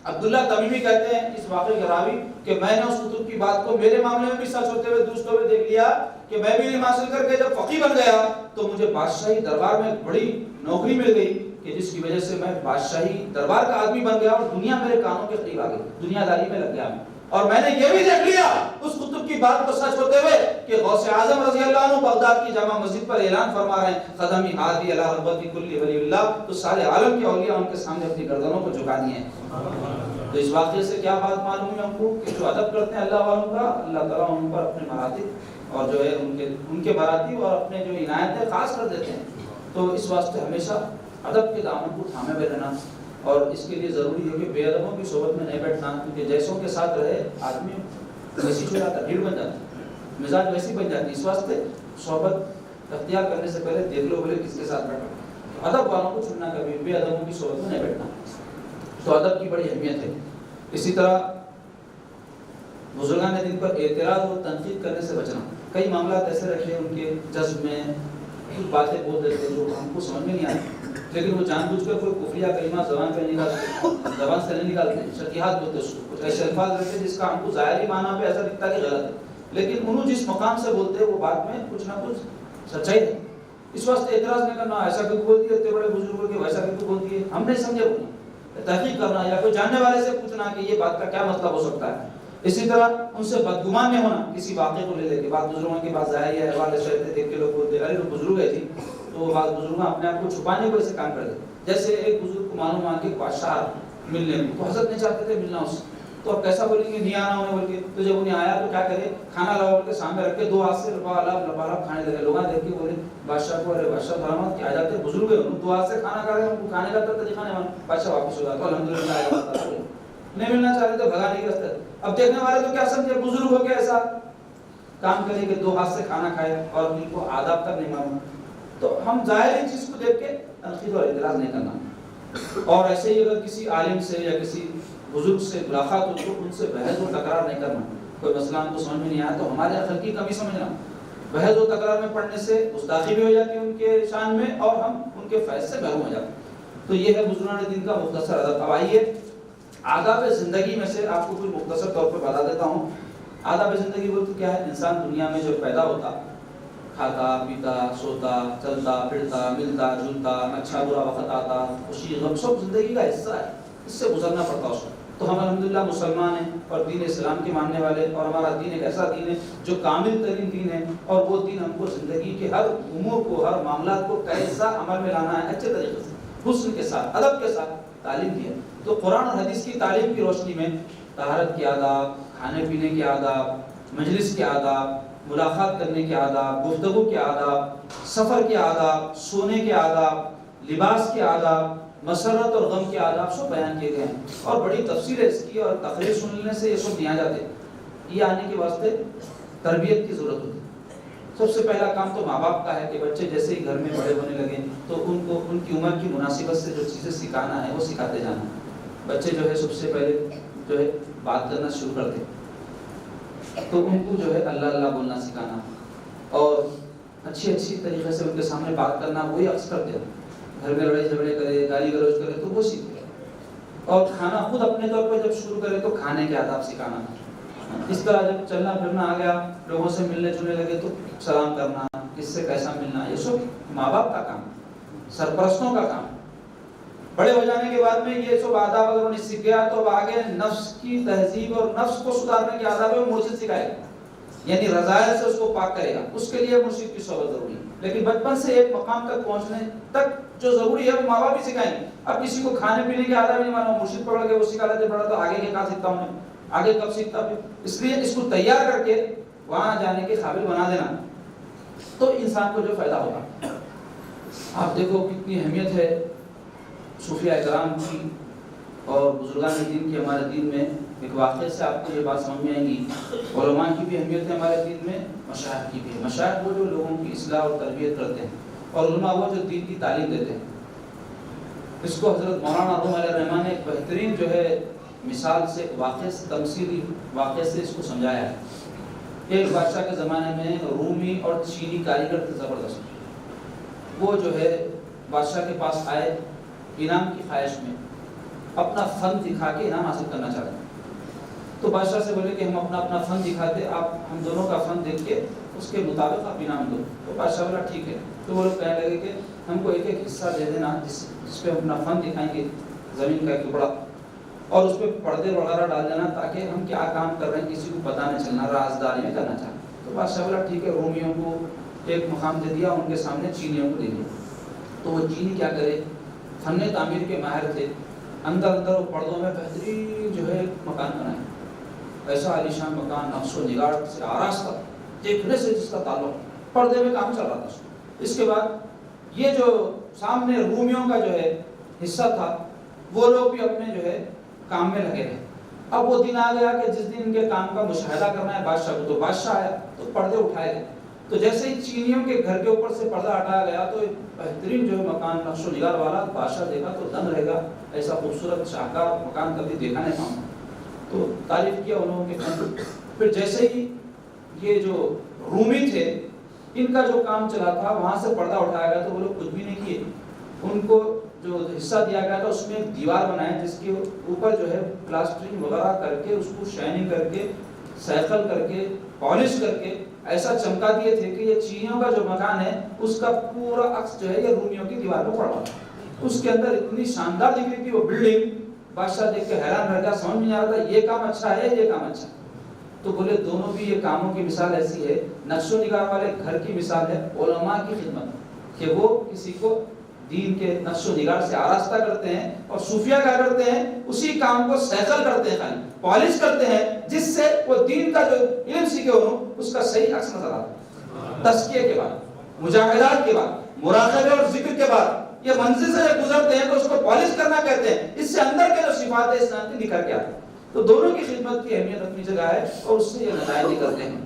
عبداللہ تمیمی کہتے ہیں اس واقعے کے راوی کہ میں نے اس کتب کی بات کو میرے معاملے میں بھی سچ ہوتے ہوئے درست ہوئے دیکھ لیا کہ میں بھی علم حاصل کر کے جب فقیہ بن گیا تو مجھے بادشاہی دربار میں ایک بڑی نوکری مل گئی کہ جس کی وجہ سے میں بادشاہی دربار کا آدمی بن گیا اور دنیا میرے کانوں کے قریب آ گئی، دنیا داری میں لگ گیا میں۔ اور میں نے یہ بھی دیکھ لیا اس کتب کی بات کو سچ ہوتے ہوئے کہ غوث اعظم رضی اللہ عنہ بغداد کی جامع مسجد پر اعلان فرما رہے ہیں قدمی ہادی علی رغبتی کل ولی اللہ، تو سارے عالم کے اولیاء ان کے سامنے اپنی گردنوں کو جھکا دیے ہیں۔ تو اس واقعے سے کیا بات معلوم ہے ہم کو کہ جو ادب کرتے ہیں اللہ والوں کا، اللہ تعالیٰ ان پر اپنے مراتب اور جو ہے ان کے مراتب اور اپنے جو عنایتیں خاص کر دیتے ہیں۔ تو اس واسطے ہمیشہ ادب کے دامن کو تھامے ہوئے رہنا، اور اس کے لیے ضروری ہے کہ بے ادبوں کی صحبت میں نہیں بیٹھنا، کیونکہ جیسوں کے ساتھ رہے آدمی ویسی ہو جاتا ہے، بھیڑ بن جاتا ہے، مزاج ویسی بن جاتی ہے۔ اس واسطے صحبت اختیار کرنے سے پہلے دیکھ لو بولے کس کے ساتھ بیٹھا، ادب والوں کو چننا، کبھی بے ادبوں کی صحبت میں نہیں بیٹھنا۔ تو ادب کی بڑی اہمیت ہے۔ اسی طرح بزرگان دین پر اعتراض اور تنقید کرنے سے بچنا۔ کئی معاملات ایسے رکھے ان کے جذب میں کچھ باتیں بول دیتے ہیں جو ہم کو سمجھ میں نہیں آتی، لیکن وہ جان بوجھ کر کوئی کفریہ کلمہ زبان سے نہیں نکالتے، شتیہات بولتے اس کو، کچھ ایسے الفاظ رکھتے جس کا ہم کو ظاہری معنی پہ ایسا دکھتا کہ غلط ہے، لیکن انہوں جس مقام سے بولتے وہ بات میں کچھ نہ کچھ سچائی ہے۔ اس واسطے اعتراض نہیں کرنا ایسا کیوں بول دیا، اتنے بڑے بزرگوں کے ویسا کیوں بول دیے، ہم نہیں سمجھے بولنا، تحقیق کرنا یا کوئی جاننے والے سے پوچھنا کہ یہ بات کا کیا مطلب ہو سکتا ہے۔ اسی طرح ان سے بدگمان نہیں ہونا، کسی واقعے کو لے کے بعد بزرگوں کے پاس ظاہری احوال شہرتے دیکھ کے لوگ بولتے ارے وہ بزرگ ہے جی، تو بعض بزرگ اپنے آپ کو چھپانے کو ایسے کام کر دیتے۔ جیسے ایک بزرگ کو معلوم آ کہ بادشاہ ملنے کو، تو حضرت نہیں چاہتے تھے ملنا اس سے، تو اب کیسا بولیں گے نہیں آنا انہیں بول کے، تو جب انہیں آیا تو کیا کرے، کھانا لاؤ کے سامنے رکھ کے دو ہاتھ سے لبا کھانے لگے۔ لوگ دیکھ کے بولے بادشاہ کو ارے بادشاہ برآمد کیا جاتے بزرگ ہے، دو ہاتھ سے کھانا کھا رہے ہیں، ان کو کھانے کا طریقہ نہیں معلوم۔ بادشاہ واپس ہو گیا تو الحمدللہ نہیں ملنا چاہ رہے تھے، بھگانے کے راستے۔ اب دیکھنے والے تو کیا سمجھے بزرگ ہو کے ایسا کام کریں کہ دو ہاتھ سے کھانا کھائے اور ان کو آداب تک نہیں معلوم۔ تو ہم ظاہری چیز کو دیکھ کے تنقید اور اعتراض نہیں کرنا، اور ایسے ہی اگر کسی عالم سے یا کسی بزرگ سے ملاقات ہو تو ان سے بحث و تکرار نہیں کرنا۔ کوئی مسئلہ ہم کو سمجھ میں نہیں آیا تو ہمارے عقل کی کمی سمجھنا، بحث و تکرار میں پڑھنے سے گستاخی بھی ہو جاتی ہے ان کے شان میں اور ہم ان کے فیض سے محروم ہو جاتے ہیں۔ تو یہ ہے بزرگان دین کا مختصر ادب۔ اب آئیے آداب زندگی میں سے آپ کو کوئی مختصر طور پہ بتا دیتا ہوں۔ آداب زندگی بولتے کیا ہے؟ انسان دنیا میں جو پیدا ہوتا، کھاتا پیتا سوتا چلتا پھرتا ملتا جلتا، اچھا برا وقت آتا، خوشی غم، سب زندگی کا حصہ ہے، اس سے گزرنا پڑتا اس کو۔ تو ہم الحمدللہ مسلمان ہیں اور دین اسلام کے ماننے والے، اور ہمارا دین ایک ایسا دین ہے جو کامل ترین دین ہے، اور وہ دین ہم کو زندگی کے ہر امور کو، ہر معاملات کو کیسا عمل میں لانا ہے، اچھے طریقے سے، حسن کے ساتھ، ادب کے ساتھ، تعلیم دی ہے. تو قرآن اور حدیث کی تعلیم کی روشنی میں طہارت کے آداب، کھانے پینے کے آداب، مجلس کے آداب، ملاقات کرنے کے آداب، گفتگو کے آداب، سفر کے آداب، سونے کے آداب، لباس کے آداب، مسرت اور غم کے آداب سب بیان کیے گئے ہیں. اور بڑی تفصیل ہے اس کی، اور تقریر سننے سے یہ سب نہیں آ جاتے. یہ آنے کے واسطے تربیت کی ضرورت ہوتی ہے. سب سے پہلا کام تو ماں باپ کا ہے کہ بچے جیسے ہی گھر میں بڑے ہونے لگے تو ان کو ان کی عمر کی مناسبت سے جو چیزیں سکھانا ہے وہ سکھاتے جانا. بچے جو ہے سب سے پہلے جو ہے بات کرنا شروع کرتے تو ان کو جو ہے اللہ اللہ بولنا سکھانا اور اچھی طریقے سے ان کے سامنے بات کرنا. وہی عکس کرتے ہیں گھر میں لڑائی جھگڑے کرے، گالی گلوچ کرے تو وہ سیکھتے. اور کھانا خود اپنے طور پر جب شروع کرے تو کھانے کے آداب سکھانا. اس طرح جب چلنا پھرنا آ گیا، لوگوں سے ملنے جلنے لگے تو سلام کرنا، کس سے کیسا ملنا، یہ سب ماں باپ کا کام، سرپرستوں کا کام. بڑے ہو جانے کے بعد میں یہ سب آداب اگر انہیں سیکھ گیا تو آگے نفس کی تہذیب اور نفس کو سدھارنے کے آداب ہے مرشد سکھائے گا، یعنی رضائل سے اس کو پاک کرے گا. اس کے لیے مرشد کی صحبت ضروری ہے. لیکن بچپن سے ایک مقام تک پہنچنے تک جو ضروری ہے وہ ماں باپ ہی سکھائیں گے. اب کسی کو کھانے پینے کے آداب نہیں معلوم، مرشد پڑھ کے وہ سکھا لیتے، پڑھا تو آگے کے کہاں سیکھتا ہوں میں، آگے کب سیکھتا پھر. اس لیے اس کو تیار کر کے وہاں جانے کے قابل بنا دینا تو انسان کو جو فائدہ ہوگا. آپ دیکھو کتنی اہمیت ہے صوفیاء کرام کی اور بزرگان دین کی ہمارے دین میں. ایک واقعے سے آپ کو یہ بات سمجھ میں آئے گی. علماء کی بھی اہمیت ہے ہمارے دین میں، مشائخ کی بھی. مشائخ وہ جو لوگوں کی اصلاح اور تربیت کرتے ہیں، اور علماء وہ جو دین کی تعلیم دیتے ہیں. اس کو حضرت مولانا روم علیہ الرحمٰن نے ایک بہترین جو ہے مثال سے، واقعے سے، تمثیلی واقعے سے اس کو سمجھایا ہے. ایک بادشاہ کے زمانے میں رومی اور چینی کاریگر تھے زبردست. وہ جو ہے بادشاہ کے پاس آئے انعام کی خواہش میں، اپنا فن دکھا کے انعام حاصل کرنا چاہتے ہیں. تو بادشاہ سے بولے کہ ہم اپنا فن دکھاتے، آپ ہم دونوں کا فن دیکھ کے اس کے مطابق آپ انعام دو. تو بادشاہ بولا ٹھیک ہے. تو وہ لوگ کہنے لگے کہ ہم کو ایک حصہ دے دینا جس پہ اپنا فن دکھائیں گے، زمین کا ایک ٹکڑا، اور اس پہ پردے وغیرہ ڈال دینا تاکہ ہم کیا کام کر رہے ہیں کسی کو پتہ نہ چلنا، رازداری میں کرنا چاہتے. تو بادشاہ بولا ٹھیک ہے. رومیوں کو ایک مقام دے دیا، ان کے سامنے چینیوں کو دے دیا. تو وہ چینی کیا کرے، فن تعمیر کے ماہر تھے. اندر وہ پردوں میں بہترین جو ہے مکان بنائے، ایسا عالیشان مکان، نقش و نگار سے آراستہ، دیکھنے سے جس کا تعلق، پردے میں کام چل رہا تھا. اس کے بعد یہ جو سامنے رومیوں کا جو ہے حصہ تھا، وہ لوگ بھی اپنے جو ہے کام میں لگے رہے. اب وہ دن آ گیا کہ جس دن ان کے کام کا مشاہدہ کرنا ہے بادشاہ کو. تو بادشاہ آیا تو پردے اٹھائے گئے. تو جیسے ہی چینیوں کے گھر کے اوپر سے پردہ ہٹایا گیا تو ایک بہترین جو ہے مکان، نقش و نگار والا. بادشاہ دیکھا تو دم رہے گا، ایسا خوبصورت شاہکار مکان کبھی دیکھا نہیں تھا. تو تعریف کیا انہوں کے فن. پھر جیسے ہی یہ جو رومی تھے، ان کا جو کام چلا تھا، وہاں سے پردہ اٹھایا گیا تو وہ لوگ کچھ بھی نہیں کیے. ان کو جو حصہ دیا گیا تھا اس میں ایک دیوار بنائے جس کے اوپر جو ہے پلاسٹرنگ وغیرہ کر کے، اس کو شائننگ کر کے، سیکل کر کے، پالش کر کے ایسا چمکا دیے تھے کہ یہ چینیوں کا جو مکان ہے اس کا پورا عکس جو ہے یہ رومیوں کی دیوار پہ پڑ رہا تھا. اس کے اندر اتنی شاندار دکھ رہی تھی وہ بلڈنگ. بادشاہ دیکھ کے حیران رہ گیا، سمجھ میں نہیں آ رہا تھا یہ کام اچھا ہے یہ کام اچھا ہے. تو بولے دونوں بھی یہ کاموں کی مثال ایسی ہے. نقش و نگار والے گھر کی مثال ہے علماء کی خدمت، کہ وہ کسی کو دین کے نقش و نگار سے آراستہ کرتے ہیں. اور صوفیہ کیا کرتے ہیں، اسی کام کو سیکل کرتے ہیں، خالی پالش کرتے ہیں، جس سے وہ دین کا جو علم سیکھے انہوں اس کا صحیح عکس نظر آتا ہے. تزکیے کے بعد، مجاہدات کے بعد، مراقبے اور ذکر کے بعد یہ منزل سے جب گزرتے ہیں تو اس کو پالش کرنا کہتے ہیں. اس سے اندر کے جو صفات ہے اسلام کی نکھر کے آتے ہیں. تو دونوں کی خدمت کی اہمیت اپنی جگہ ہے اور اس سے یہ نتائج نکلتے ہیں.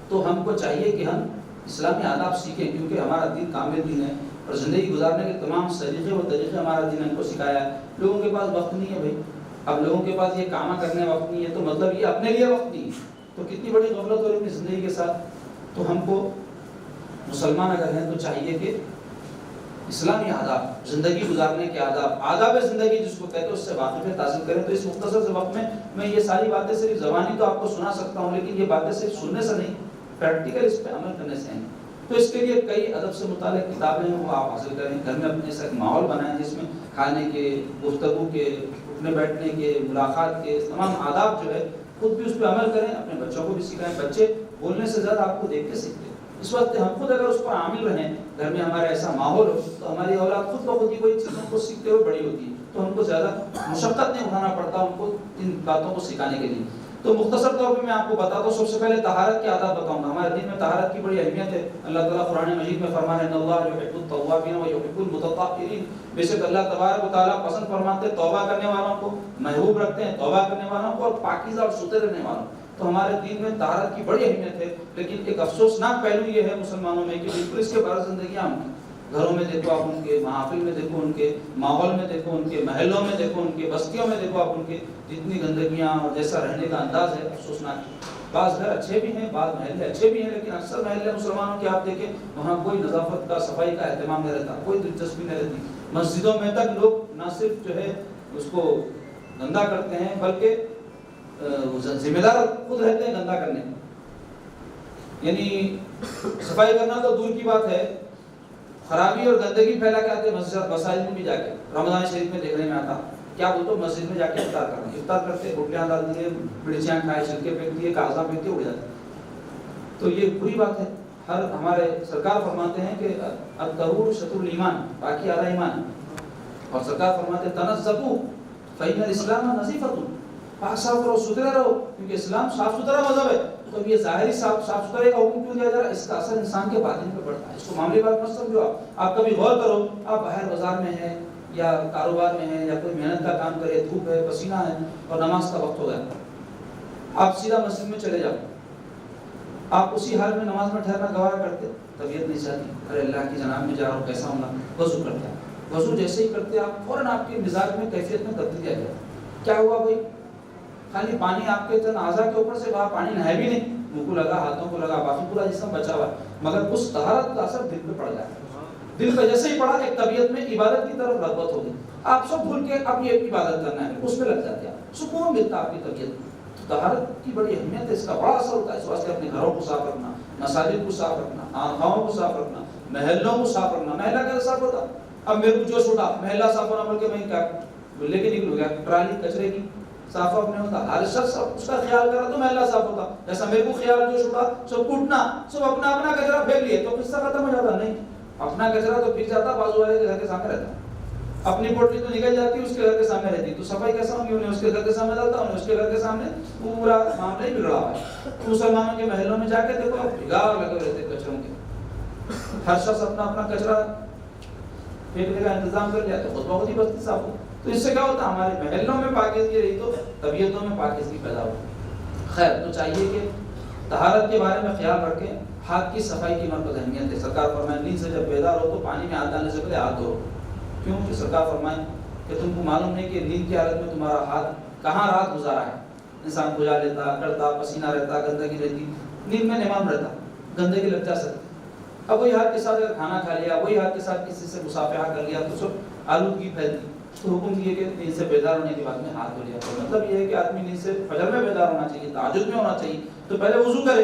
تو ہم کو چاہیے کہ ہم اسلامی آداب سیکھیں، کیونکہ ہمارا دین کامل دین ہے اور زندگی گزارنے کے تمام طریقے ہمارا دین ہم کو سکھایا ہے. لوگوں کے پاس وقت نہیں ہے بھائی. اب لوگوں کے پاس یہ کام کرنے وقت نہیں ہے تو مطلب یہ اپنے لیے وقت نہیں ہے. تو کتنی بڑی غفلت ہو رہی ہے زندگی کے ساتھ. تو ہم کو مسلمان اگر ہیں تو چاہیے کہ اسلامی آداب، زندگی گزارنے کے آداب زندگی جس کو کہتے ہیں، اس سے واقفیت حاصل کریں. تو اس مختصر سے وقت میں یہ ساری باتیں صرف زبانی تو آپ کو سنا سکتا ہوں، لیکن یہ باتیں صرف سننے سے نہیں، پریکٹیکل اس پہ عمل کرنے سے ہیں. تو اس کے لیے کئی ادب سے متعلق کتابیں ہیں، وہ آپ حاصل کریں. گھر میں اپنے سے ایک ماحول بنائیں جس میں کھانے کے، گفتگو کے، اٹھنے بیٹھنے کے، ملاقات کے تمام آداب جو ہے خود بھی اس پہ عمل کریں، اپنے بچوں کو بھی سکھائیں. بچے بولنے سے زیادہ آپ کو دیکھ کے سیکھتے ہیں. اس وقت ہم خود اگر اس پر عامل رہیں، گھر میں ہمارا ایسا ماحول ہو تو ہماری اولاد خود بخود ہی کوئی چیزوں کو سیکھتے ہوئے بڑی ہوتی ہے، تو ہم کو زیادہ مشقت نہیں اٹھانا پڑتا ان کو ان باتوں کو سکھانے کے لیے۔ تو مختصر طور پہ میں آپ کو بتاتا ہوں، سب سے پہلے طہارت کی عادات بتاؤں گا۔ ہمارے دین میں طہارت کی بڑی اہمیت ہے۔ اللہ تعالیٰ قرآن مجید میں فرماتا ہے ان اللہ یحب التوابین ویحب المتطہرین، بے شک اللہ تبارک و تعالیٰ پسند فرماتے ہیں توبہ کرنے والوں کو، محبوب رکھتے ہیں توبہ کرنے والوں کو اور پاکیزہ اور ستھرے رہنے والوں کو۔ تو ہمارے دین میں طہارت کی بڑی اہمیت ہے، لیکن ایک افسوسناک پہلو یہ ہے مسلمانوں میں کہ بالکل اس کے برعکس زندگیاں ہم گھروں میں دیکھو آپ ان کے، محافل میں دیکھو ان کے، ماحول میں دیکھو ان کے، محلوں میں دیکھو ان کے، بستیوں میں دیکھو آپ ان کے، جتنی گندگیاں اور جیسا رہنے کا انداز ہے افسوسناک۔ بعض گھر اچھے بھی ہیں، بعض محلے اچھے بھی ہیں، لیکن اکثر محلے مسلمانوں کے آپ دیکھیں وہاں کوئی نظافت کا، صفائی کا اہتمام نہیں رہتا، کوئی دلچسپی نہیں رہتی۔ مسجدوں میں تک لوگ نہ صرف جو ہے اس کو گندا کرتے ہیں بلکہ ذمہ دار خود رہتے ہیں گندا کرنے میں، یعنی صفائی کرنا تو دور کی بات ہے، خرابی اور گندگی پھیلا کے آتے مسجد مساجد میں بھی جا کے۔ رمضان شریف میں دیکھنے میں آتا کیا بولتے مسجد میں جا کے افطار کرنا، افطار کرتے گٹلیاں ڈال دیے، مرچیاں کھائے، چھلکے پھینک دیے، کاغذاں پھینک دیے، اڑ جاتے۔ تو یہ بری بات ہے۔ ہر ہمارے سرکار فرماتے ہیں کہ الطہور شطر الایمان، باقی آدھا ایمان، اور سرکار فرماتے ہیں تنزہوا فإن الاسلام نظیفۃ، پاک صاف رہو، ستھرے رہو، کیونکہ اسلام صاف ستھرا مذہب ہے۔ تو یہ ظاہری صاف ستھرے کا حکم کیوں دیا جا رہا ہے؟ اس کا اثر انسان کے باطن پہ پڑتا ہے۔ اس کو معمولی بات مت سمجھو آپ کبھی غور کرو، آپ باہر بازار میں ہیں یا کاروبار میں ہیں یا کوئی محنت کا کام کرے، دھوپ ہے، پسینہ ہے اور نماز کا وقت ہو گیا، آپ سیدھا مسجد میں چلے جاؤ، آپ اسی حال میں نماز میں ٹھہرنا گوارا کرتے، طبیعت نہیں چاہتی، ارے اللہ کی جناب میں جا رہا ہوں کیسا ہوں گا، وضو کرتے ہیں، وضو جیسے ہی کرتے آپ فوراً آپ کے مزاج میں، کیفیت میں تبدیلی آ جائے۔ کیا ہوا بھائی؟ خالی پانی آپ کے تن اعضاء کے اوپر سے، وہاں پانی نہائے بھی نہیں، منہ کو لگا، ہاتھوں کو لگا، باقی پورا جسم بچا ہوا، مگر اس طہارت کا اثر دل پہ پڑ گیا۔ دل پہ جیسے ہی پڑا، ایک طبیعت میں عبادت کی طرف رغبت ہو گئی، آپ سب بھول کے اب یہ عبادت کرنا ہے، اس میں لگ جاتے ہیں، سکون ملتا آپ کی طبیعت۔ طہارت کی بڑی اہمیت ہے، اس کا بڑا اثر ہوتا ہے۔ اس واسطے اپنے گھروں کو صاف رکھنا، مساجد کو صاف رکھنا، آنگنوں کو صاف رکھنا، محلوں کو صاف رکھنا۔ محلہ کیسے صاف ہوتا؟ اب میرے کو جوش اٹھا محلہ صاف ہونا بول کے میں کیا لے کے نکلوں گیا، ٹرالی کچرے کی صاف نہیں ہوتا، ہر شخص اس کا خیال کرا تو محلہ صاف ہوتا۔ جیسا میرے کو خیال جوش اٹھا سب کوٹنا، سب اپنا اپنا کچرا پھینک لیے تو قصہ ختم ہو جاتا؟ نہیں، اپنا کچرا تو پھر جاتا، بازو والے کے گھر کے سامنے رہتا، اپنی پوٹلی تو نکل جاتی، اس کے گھر کے سامنے رہتی، تو صفائی کیسا ہوگی؟ انہیں اس کے گھر کے سامنے ڈالتا، انہیں اس کے گھر کے سامنے، پورا معاملہ ہی بگڑا ہوا ہے۔ مسلمانوں کے محلوں میں جا کے دیکھو، بگاڑ لگے رہتے کچروں کے، ہر شخص اپنا اپنا کچرا پھینکنے کا انتظام کر لیا تو خود بخود ہی بستی صاف ہو۔ تو اس سے کیا ہوتا ہے؟ ہمارے محلوں میں پاکیزگی رہی تو طبیعتوں میں پاکیزگی پیدا ہو۔ خیر، تو چاہیے کہ طہارت کے بارے میں خیال رکھیں۔ ہاتھ کی صفائی کی مرکز اہمیت ہے۔ سرکار فرمائے نیند سے جب بیدار ہو تو پانی میں ہاتھ ڈالنے سے پہلے ہاتھ دھو۔ کیوں کہ سرکار فرمائے کہ تم کو معلوم نہیں کہ نیند کی حالت میں تمہارا ہاتھ کہاں رات گزارا ہے۔ انسان بجھا لیتا، کرتا، پسینہ رہتا، گندگی رہتی، نیند میں نمام رہتا، گندگی لگ جا سکتی۔ اب وہی ہاتھ کے ساتھ اگر کھانا کھا لیا، وہی ہاتھ کے ساتھ کسی سے مصافحہ کر لیا تو سب آلودگی پھیلتی۔ تو حکم دیے کہ نیند سے بیدار ہونے کے بعد میں ہاتھ دھو لیا کرو۔ مطلب یہ ہے کہ آدمی نیند سے فجر میں بیدار ہونا چاہیے، تہجد میں ہونا چاہیے، تو پہلے وضو کرے،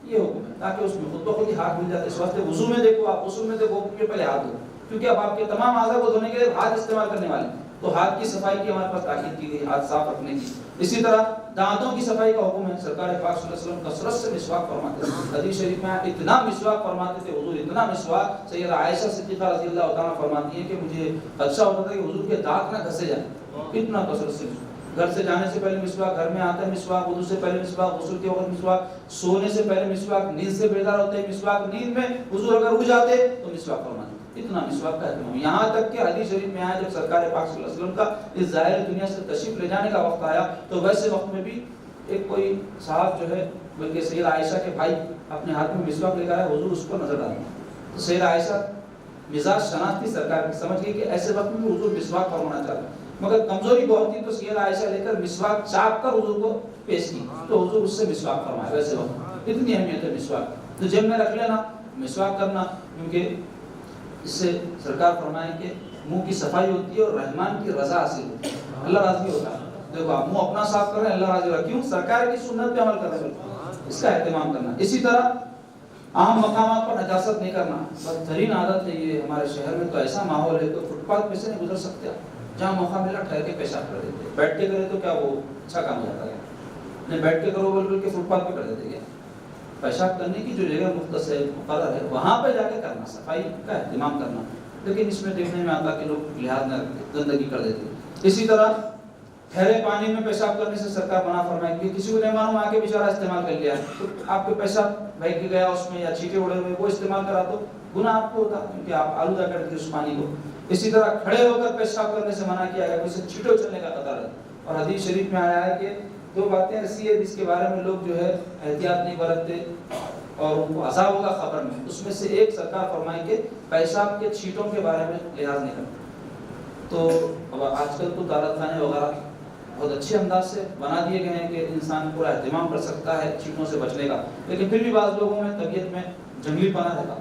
یہ حکم ہے، تاکہ اس میں خود بخود ہی ہاتھ دھل جاتے۔ اس واسطے وضو میں دیکھو آپ، غسل میں دیکھو کہ پہلے ہاتھ دھو، کیونکہ اب آپ کے تمام اعضاء کو دھونے کے لیے ہاتھ استعمال کرنے والے، تو ہاتھ کی صفائی کی ہمارے پاس تاکید کی گئی، ہاتھ صاف رکھنے کی۔ اسی طرح دانتوں کی صفائی کا حکم ہے۔ سرکار پاک صلی اللہ علیہ وسلم کثرت سے مسواک فرماتے ہیں۔ حدیث شریف میں اتنا مسواک فرماتے تھے حضور، اتنا مسواک، سیدہ عائشہ صدیقہ رضی اللہ تعالیٰ فرماتی ہیں کہ مجھے خدشہ ہوتا تھا کہ حضور کے دانت نہ گھسے جائیں، اتنا کثرت سے۔ گھر سے جانے سے پہلے مسواک، گھر میں آتے مسواک، وضو سے پہلے مسواک، غسل کے وقت مسواک، سونے سے پہلے مسواک، نیند سے بیدار ہوتے ہیں مسواک، نیند میں حضور اگر اٹھ جاتے تو مسواک فرماتے۔ اتنا مسواک کا اہتمام، یہاں تک کہ حدیث شریف میں آیا جب سرکار پاک صلی اللہ علیہ وسلم کا اس ظاہر دنیا سے تشریف لے جانے کا وقت آیا تو ویسے وقت میں بھی ایک کوئی صاحب جو ہے، بلکہ سیدہ عائشہ کے بھائی اپنے ہاتھ میں مسواک لے کر آئے، حضور اس پر نظر ڈالیں تو سیدہ عائشہ مزاج شناخت تھی سرکار کی، سمجھ گئی کہ ایسے وقت میں بھی حضور مسواک فرمانا چاہتے ہیں، مگر کمزوری بہت تھی تو سیدہ عائشہ لے کر مسواک چاپ کر حضور کو پیش کی تو حضور اس سے مسواک فرمائے۔ ویسے وقت اتنی اہمیت ہے مسواک، تو جب میں رکھ لینا مسواک کرنا، کیونکہ اس سے سرکار فرمائے کہ منہ کی صفائی ہوتی ہے اور رحمان کی رضا حاصل ہوتی ہے، اللہ راضی ہوتا ہے۔ دیکھو آپ منہ اپنا صاف کر رہے ہیں، اللہ راضی ہوگا، کیوں؟ سرکار کی سنت پہ عمل کر رہے ہیں، اس کا اہتمام کرنا۔ اسی طرح عام مقامات پر نجاست نہیں کرنا، بدترین عادت ہے یہ۔ ہمارے شہر میں تو ایسا ماحول ہے کہ فٹ پاتھ پہ سے نہیں گزر سکتے، جہاں موقع ملا ٹھہر کے پیشاب کر دیتے، بیٹھ کے کرے تو کیا وہ اچھا کام ہو جاتا ہے، نہیں بیٹھ کے کرو بول کے فٹ پاتھ پہ کر دیتے کیا، پیشاب کرنے کی جو جگہ مختصر مقرر ہے وہاں پہ جا کے کرنا، صفائی کا اہتمام کرنا، لیکن اس میں دیکھنے میں آتا کہ لوگ لحاظ نہ رکھتے، گندگی کر دیتے۔ اسی طرح ٹھہرے پانی میں پیشاب کرنے سے سرکار منع فرمائے کہ کسی کو نہیں معلوم آ کے بیچارہ استعمال کر لیا تو آپ کے پیشاب بہہ کے گیا اس میں یا چھینٹے اڑے ہوئے وہ استعمال کرا تو گناہ آپ کو ہوتا، کیونکہ آپ آلودہ کرتے اس پانی کو۔ اسی طرح کھڑے ہو کر پیشاب کرنے سے منع کیا گیا، اسے چھینٹے چلنے کا خطرہ ہے۔ اور حدیث شریف میں آیا ہے کہ دو باتیں ایسی ہے جس کے بارے میں لوگ جو ہے احتیاط نہیں برتتے اور ان کو عذاب ہوگا خبر میں، اس میں سے ایک سرکار فرمائے کہ پیشاب کے چھینٹوں کے بارے میں لحاظ نہیں کرتے۔ تو اب آج کل تو دارت خانے وغیرہ بہت اچھے انداز سے بنا دیے گئے ہیں کہ انسان پورا اہتمام کر سکتا ہے چھینٹوں سے بچنے کا، لیکن پھر بھی بعض لوگوں میں طبیعت میں جنگلی پنا رہتا،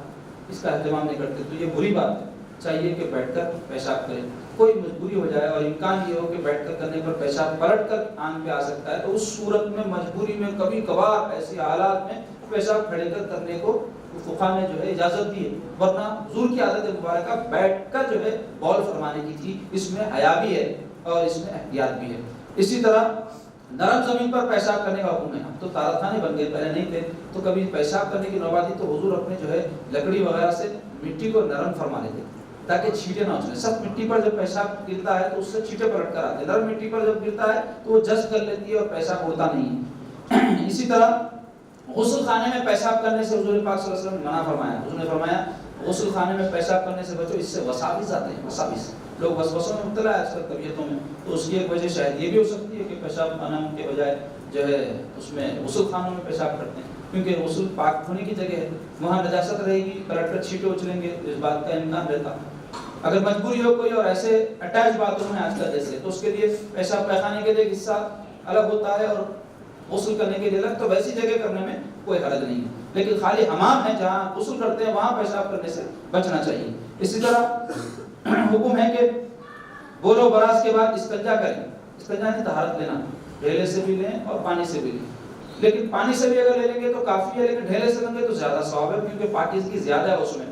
اس کا اہتمام نہیں کرتے، تو یہ بری بات ہے۔ چاہیے کہ بیٹھ کر پیشاب کریں، کوئی مجبوری ہو جائے اور امکان یہ ہو کہ بیٹھ کر کرنے پر پیشاب پلٹ کر آنکھ پہ آ سکتا ہے تو اس صورت میں مجبوری میں کبھی کبھار ایسی حالات میں پیشاب کھڑے کر کرنے کو فقہا نے جو ہے اجازت دی ہے، ورنہ حضور کی عادت مبارکہ بیٹھ کر جو ہے بول فرمانے کی تھی، اس میں حیا بھی ہے اور اس میں احتیاط بھی ہے۔ اسی طرح نرم زمین پر پیشاب کرنے کا حکم ہے۔ اب تو تارت خانے بن گئے، پہلے نہیں تھے، تو کبھی پیشاب کرنے کی نوبت آئی تو حضور اپنے جو ہے لکڑی وغیرہ سے مٹی کو نرم فرما لیتے تاکہ چھینٹے نہ اچھلیں۔ سخت مٹی پر جب پیشاب گرتا ہے تو اس سے چھینٹے پلٹ کر آتے ہیں، نرم مٹی پر جب گرتا ہے تو وہ جذب کر لیتی ہے اور پیشاب اڑتا نہیں ہے۔ اسی طرح غسل خانے میں پیشاب کرنے سے حضور پاک صلی اللہ علیہ وسلم نے منع فرمایا۔ حضور نے فرمایا غسل خانے میں پیشاب کرنے سے بچو، اس سے وساوس آتے ہیں، وساوس، لوگ وسوسوں میں مبتلا ہے آج کل طبیعتوں میں، تو اس کی ایک وجہ شاید یہ بھی ہو سکتی ہے کہ پیشاب خانہ کے بجائے جو ہے اس میں غسل خانوں میں پیشاب کرتے ہیں، کیونکہ غسل پاک ہونے کی جگہ ہے، وہاں نجاست رہے گی، پلٹ کر چھینٹے اچھلیں گے، اس بات کا امکان رہتا۔ اگر مجبوری ہو کوئی اور ایسے اٹیچ باتھ روم ہے آج کل جیسے، تو اس کے لیے پیشاب پیخانے کے لیے ایک حصہ الگ ہوتا ہے اور غسل کرنے کے لیے الگ، تو ویسی جگہ کرنے میں کوئی حرج نہیں ہے، لیکن خالی حمام ہے جہاں غسل کرتے ہیں وہاں پیشاب کرنے سے بچنا چاہیے۔ اسی طرح حکم ہے کہ بول و براز کے بعد استنجا کریں، استنجا نہیں طہارت لینا، ڈھیلے سے بھی لیں اور پانی سے بھی لیں، لیکن پانی سے بھی اگر لے لیں گے تو کافی ہے، لیکن ڈھیلے سے لیں گے تو زیادہ ثواب ہے کیونکہ پاکیزگی زیادہ ہے اس میں۔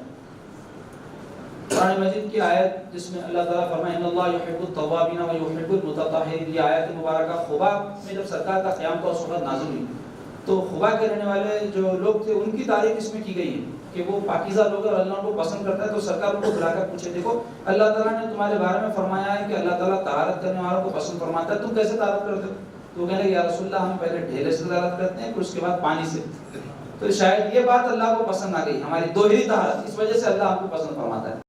قرآن مجید کی آیت جس میں اللہ تعالیٰ فرمائے ان اللہ یحب التوابین و یحب المتطہرین، یہ آیت مبارکہ خبا میں جب سرکار کا قیام تھا اس وقت نازل ہوئی، تو خبا کے رہنے والے جو لوگ تھے ان کی تعریف اس میں کی گئی ہے کہ وہ پاکیزہ لوگ اور اللہ ان کو پسند کرتا ہے، تو سرکار ان کو بلا کر پوچھے دیکھو اللہ تعالیٰ نے تمہارے بارے میں فرمایا ہے کہ اللہ تعالیٰ طہارت کرنے والوں کو پسند فرماتا ہے، تم کیسے طہارت کرتے ہو؟ تو کہنے لگے یا رسول اللہ ہم پہلے ڈھیلے سے طہارت کرتے ہیں پھر اس کے بعد پانی سے، تو شاید یہ بات اللہ کو پسند آ گئی، ہماری دوہری طہارت، اس وجہ سے اللہ ہم کو پسند فرماتا ہے۔